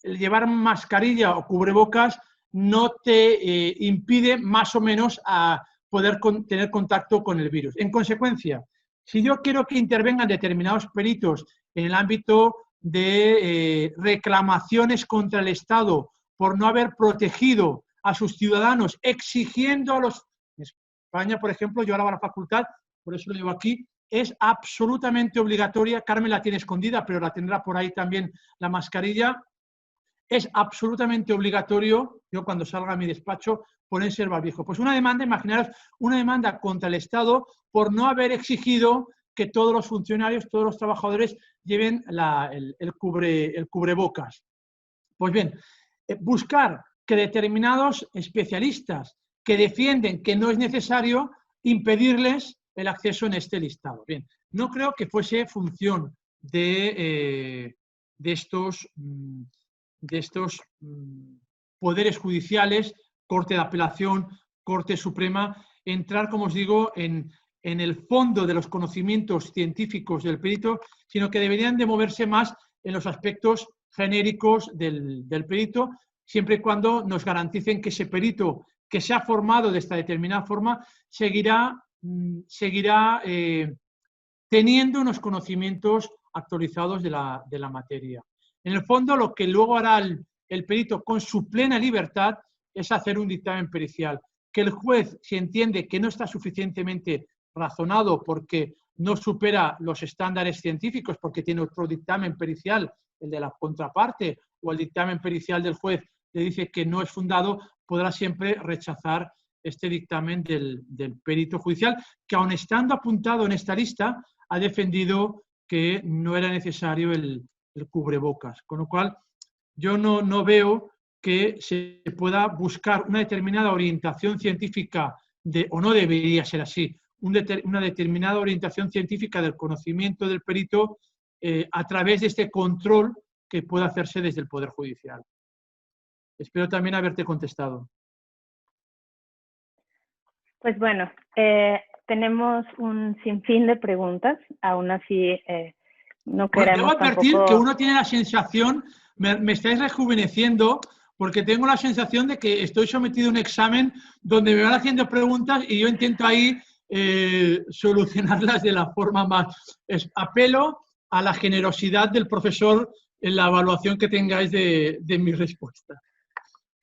llevar mascarilla o cubrebocas no te impide más o menos a poder tener contacto con el virus. En consecuencia, si yo quiero que intervengan determinados peritos en el ámbito de reclamaciones contra el Estado por no haber protegido a sus ciudadanos, exigiendo a los... En España, por ejemplo, yo ahora a la facultad, por eso lo llevo aquí, es absolutamente obligatoria, Carmen la tiene escondida, pero la tendrá por ahí también la mascarilla, es absolutamente obligatorio, yo cuando salga a mi despacho, ponerse el barbijo. Pues una demanda, imaginaros, una demanda contra el Estado por no haber exigido que todos los funcionarios, todos los trabajadores lleven el cubrebocas. Pues bien, buscar que determinados especialistas que defienden que no es necesario impedirles el acceso en este listado. Bien, no creo que fuese función de estos poderes judiciales, Corte de Apelación, Corte Suprema, entrar, como os digo, en el fondo de los conocimientos científicos del perito, sino que deberían de moverse más en los aspectos genéricos del perito, siempre y cuando nos garanticen que ese perito que se ha formado de esta determinada forma seguirá teniendo unos conocimientos actualizados de la materia. En el fondo, lo que luego hará el perito con su plena libertad es hacer un dictamen pericial. Que el juez, si entiende que no está suficientemente razonado porque no supera los estándares científicos, porque tiene otro dictamen pericial, el de la contraparte, o el dictamen pericial del juez le dice que no es fundado, podrá siempre rechazar este dictamen del perito judicial, que aun estando apuntado en esta lista, ha defendido que no era necesario el cubrebocas. Con lo cual, yo no veo que se pueda buscar una determinada orientación científica, o no debería ser así, una determinada orientación científica del conocimiento del perito a través de este control que puede hacerse desde el Poder Judicial. Espero también haberte contestado. Pues bueno, tenemos un sinfín de preguntas, aún así no queremos debo advertir tampoco... que uno tiene la sensación, me estáis rejuveneciendo, porque tengo la sensación de que estoy sometido a un examen donde me van haciendo preguntas y yo intento ahí solucionarlas de la forma más... apelo a la generosidad del profesor en la evaluación que tengáis de mi respuesta.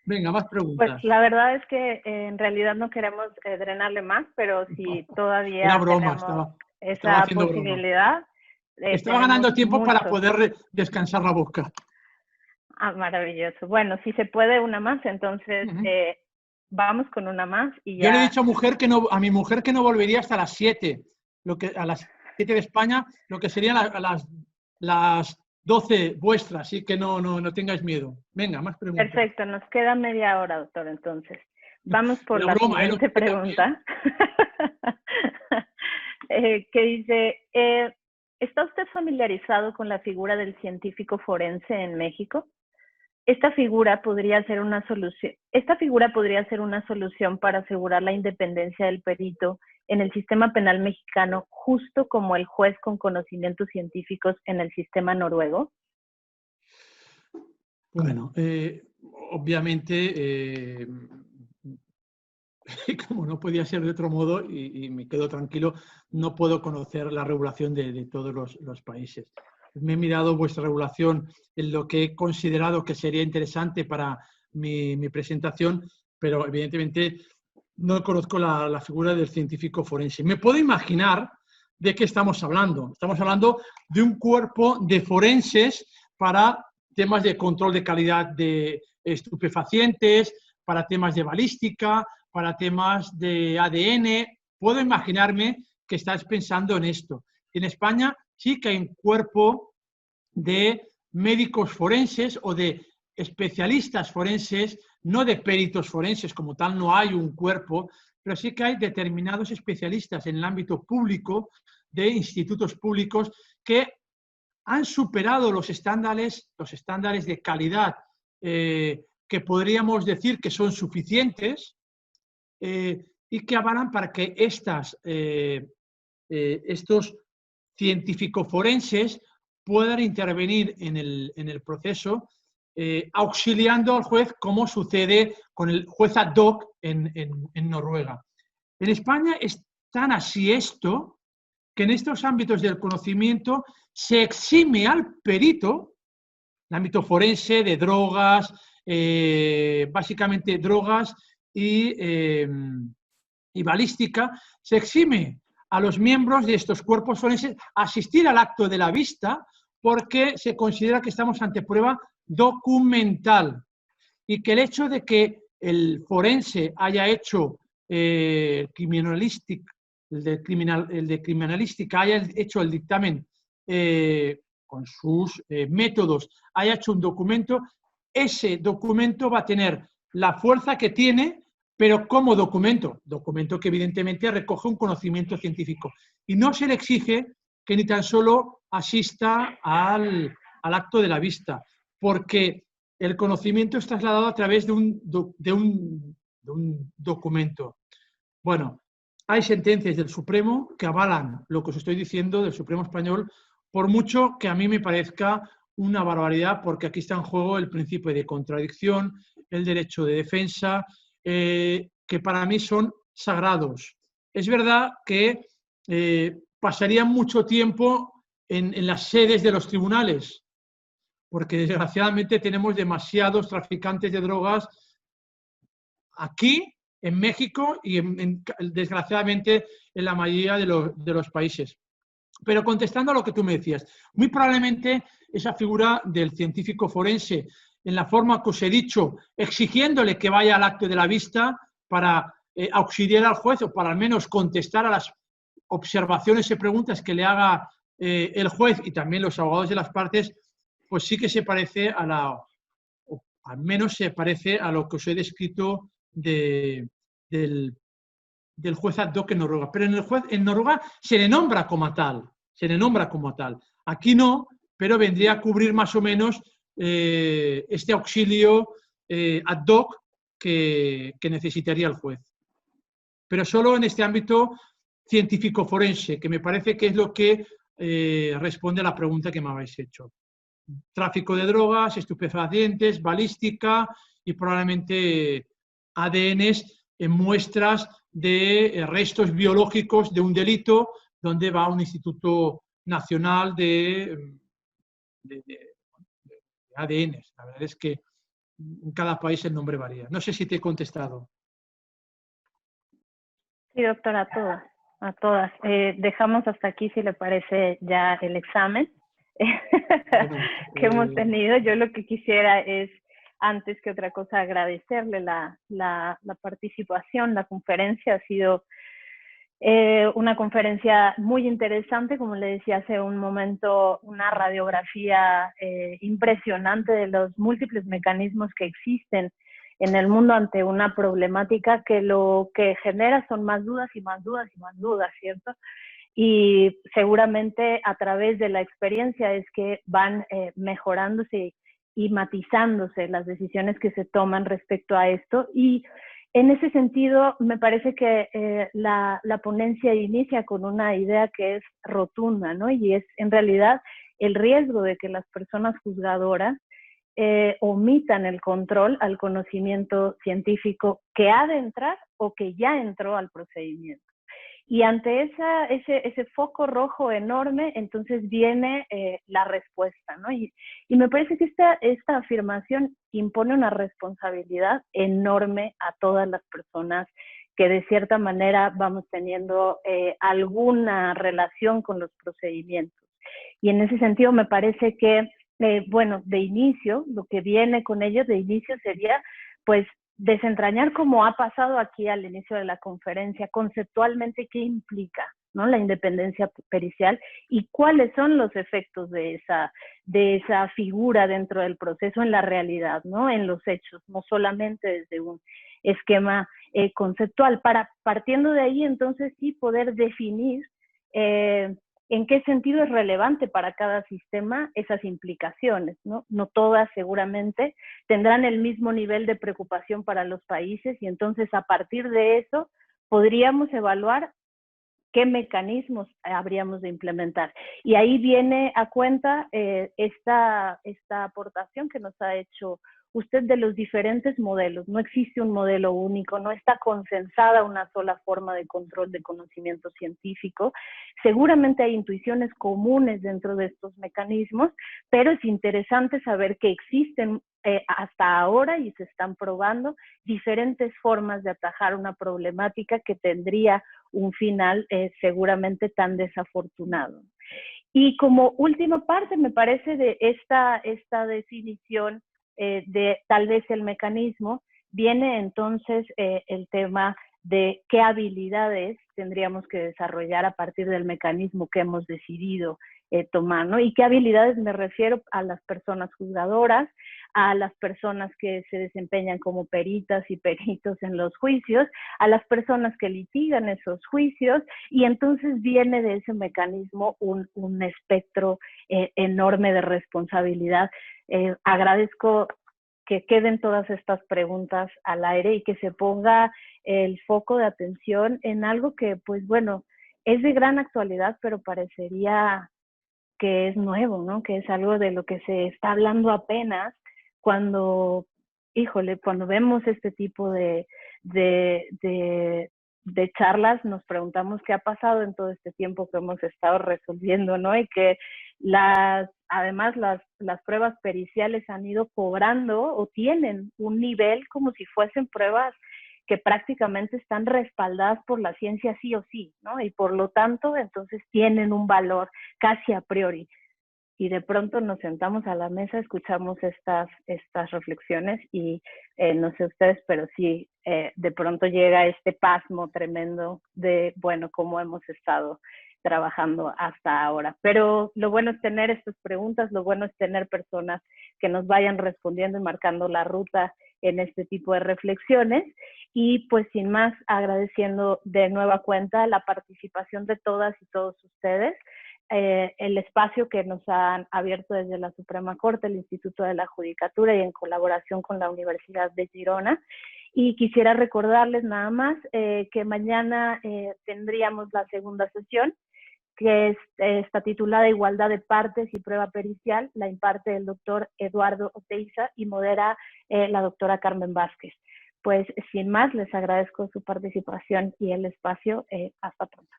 Venga, más preguntas. Pues la verdad es que en realidad no queremos drenarle más, pero si todavía Era broma, tenemos estaba esa haciendo posibilidad. broma. Estaba ganando tiempo para poder descansar la boca. Ah, maravilloso. Bueno, si se puede una más, entonces vamos con una más y ya. Yo le he dicho a mi mujer que no volvería hasta las 7, a las 7 de España, lo que serían las 12 vuestras, así que no tengáis miedo. Venga, más preguntas. Perfecto, nos queda media hora, doctor, entonces. Vamos por la siguiente pregunta. Que dice, ¿está usted familiarizado con la figura del científico forense en México? Esta figura podría ser una solución para asegurar la independencia del perito en el sistema penal mexicano, justo como el juez con conocimientos científicos en el sistema noruego. Bueno, obviamente, como no podía ser de otro modo, y me quedo tranquilo, no puedo conocer la regulación de todos los países. Me he mirado vuestra regulación en lo que he considerado que sería interesante para mi presentación, pero evidentemente no conozco la figura del científico forense. Me puedo imaginar de qué estamos hablando. Estamos hablando de un cuerpo de forenses para temas de control de calidad de estupefacientes, para temas de balística, para temas de ADN. Puedo imaginarme que estáis pensando en esto. En España sí que hay un cuerpo de médicos forenses o de especialistas forenses, no de peritos forenses, como tal no hay un cuerpo, pero sí que hay determinados especialistas en el ámbito público, de institutos públicos, que han superado los estándares de calidad que podríamos decir que son suficientes y que avalan para que estos científicos forenses puedan intervenir en el proceso auxiliando al juez, como sucede con el juez ad hoc en Noruega. En España es tan así esto que en estos ámbitos del conocimiento se exime al perito, el ámbito forense de drogas, básicamente drogas y balística, se exime a los miembros de estos cuerpos forenses asistir al acto de la vista porque se considera que estamos ante prueba documental y que el hecho de que el forense haya hecho el de criminalística haya hecho el dictamen con sus métodos, haya hecho un documento, ese documento va a tener la fuerza que tiene, pero como documento que evidentemente recoge un conocimiento científico. Y no se le exige que ni tan solo asista al acto de la vista, porque el conocimiento es trasladado a través de un documento. Bueno, hay sentencias del Supremo que avalan lo que os estoy diciendo del Supremo español, por mucho que a mí me parezca una barbaridad, porque aquí está en juego el principio de contradicción, el derecho de defensa, que para mí son sagrados. Es verdad que pasaría mucho tiempo en las sedes de los tribunales, porque desgraciadamente tenemos demasiados traficantes de drogas aquí, en México y desgraciadamente en la mayoría de los países. Pero contestando a lo que tú me decías, muy probablemente esa figura del científico forense, en la forma que os he dicho, exigiéndole que vaya al acto de la vista para auxiliar al juez o para al menos contestar a las observaciones y preguntas que le haga el juez y también los abogados de las partes, pues sí que se parece o al menos se parece a lo que os he descrito del juez ad hoc en Noruega. Pero en Noruega se le nombra como tal. Aquí no, pero vendría a cubrir más o menos este auxilio ad hoc que necesitaría el juez. Pero solo en este ámbito científico forense, que me parece que es lo que responde a la pregunta que me habéis hecho. Tráfico de drogas, estupefacientes, balística y probablemente ADNs en muestras de restos biológicos de un delito donde va a un instituto nacional de ADN. La verdad es que en cada país el nombre varía. No sé si te he contestado. Sí, doctora, a todas. A todas. Dejamos hasta aquí, si le parece, ya el examen Bueno, que hemos tenido. Yo lo que quisiera es, antes que otra cosa, agradecerle la participación. La conferencia ha sido una conferencia muy interesante, como le decía hace un momento, una radiografía impresionante de los múltiples mecanismos que existen en el mundo ante una problemática que lo que genera son más dudas y más dudas y más dudas, ¿cierto? Y seguramente a través de la experiencia es que van mejorándose y matizándose las decisiones que se toman respecto a esto. Y en ese sentido, me parece que la ponencia inicia con una idea que es rotunda, ¿no? Y es en realidad el riesgo de que las personas juzgadoras omitan el control al conocimiento científico que ha de entrar o que ya entró al procedimiento. Y ante ese foco rojo enorme, entonces viene la respuesta, ¿no? Y me parece que esta afirmación impone una responsabilidad enorme a todas las personas que de cierta manera vamos teniendo alguna relación con los procedimientos. Y en ese sentido me parece que, bueno, de inicio, lo que viene con ello de inicio sería, pues, desentrañar, como ha pasado aquí al inicio de la conferencia, conceptualmente qué implica, ¿no?, la independencia pericial y cuáles son los efectos de esa figura dentro del proceso en la realidad, ¿no?, en los hechos, no solamente desde un esquema conceptual. Partiendo de ahí, entonces, sí poder definir en qué sentido es relevante para cada sistema esas implicaciones, ¿no? No todas seguramente tendrán el mismo nivel de preocupación para los países y entonces a partir de eso podríamos evaluar qué mecanismos habríamos de implementar. Y ahí viene a cuenta esta aportación que nos ha hecho usted de los diferentes modelos. No existe un modelo único, no está consensada una sola forma de control de conocimiento científico. Seguramente hay intuiciones comunes dentro de estos mecanismos, pero es interesante saber que existen hasta ahora y se están probando diferentes formas de atajar una problemática que tendría un final seguramente tan desafortunado. Y como última parte, me parece, de esta definición de tal vez el mecanismo, viene entonces el tema de qué habilidades tendríamos que desarrollar a partir del mecanismo que hemos decidido tomar, ¿no? Y qué habilidades me refiero a las personas juzgadoras, a las personas que se desempeñan como peritas y peritos en los juicios, a las personas que litigan esos juicios, y entonces viene de ese mecanismo un espectro enorme de responsabilidad. Agradezco que queden todas estas preguntas al aire y que se ponga el foco de atención en algo que, pues bueno, es de gran actualidad, pero parecería que es nuevo, ¿no? Que es algo de lo que se está hablando apenas cuando, híjole, cuando vemos este tipo de charlas, nos preguntamos qué ha pasado en todo este tiempo que hemos estado resolviendo, ¿no? Y que además las pruebas periciales han ido cobrando o tienen un nivel como si fuesen pruebas que prácticamente están respaldadas por la ciencia sí o sí, ¿no? Y por lo tanto, entonces tienen un valor casi a priori. Y de pronto nos sentamos a la mesa, escuchamos estas reflexiones y no sé ustedes, pero sí, de pronto llega este pasmo tremendo de, bueno, cómo hemos estado trabajando hasta ahora. Pero lo bueno es tener estas preguntas, lo bueno es tener personas que nos vayan respondiendo y marcando la ruta en este tipo de reflexiones. Y pues sin más, agradeciendo de nueva cuenta la participación de todas y todos ustedes, el espacio que nos han abierto desde la Suprema Corte, el Instituto de la Judicatura y en colaboración con la Universidad de Girona. Y quisiera recordarles nada más que mañana tendríamos la segunda sesión, que está titulada Igualdad de Partes y Prueba Pericial. La imparte el doctor Eduardo Oteiza y modera la doctora Carmen Vázquez. Pues sin más, les agradezco su participación y el espacio. Hasta pronto.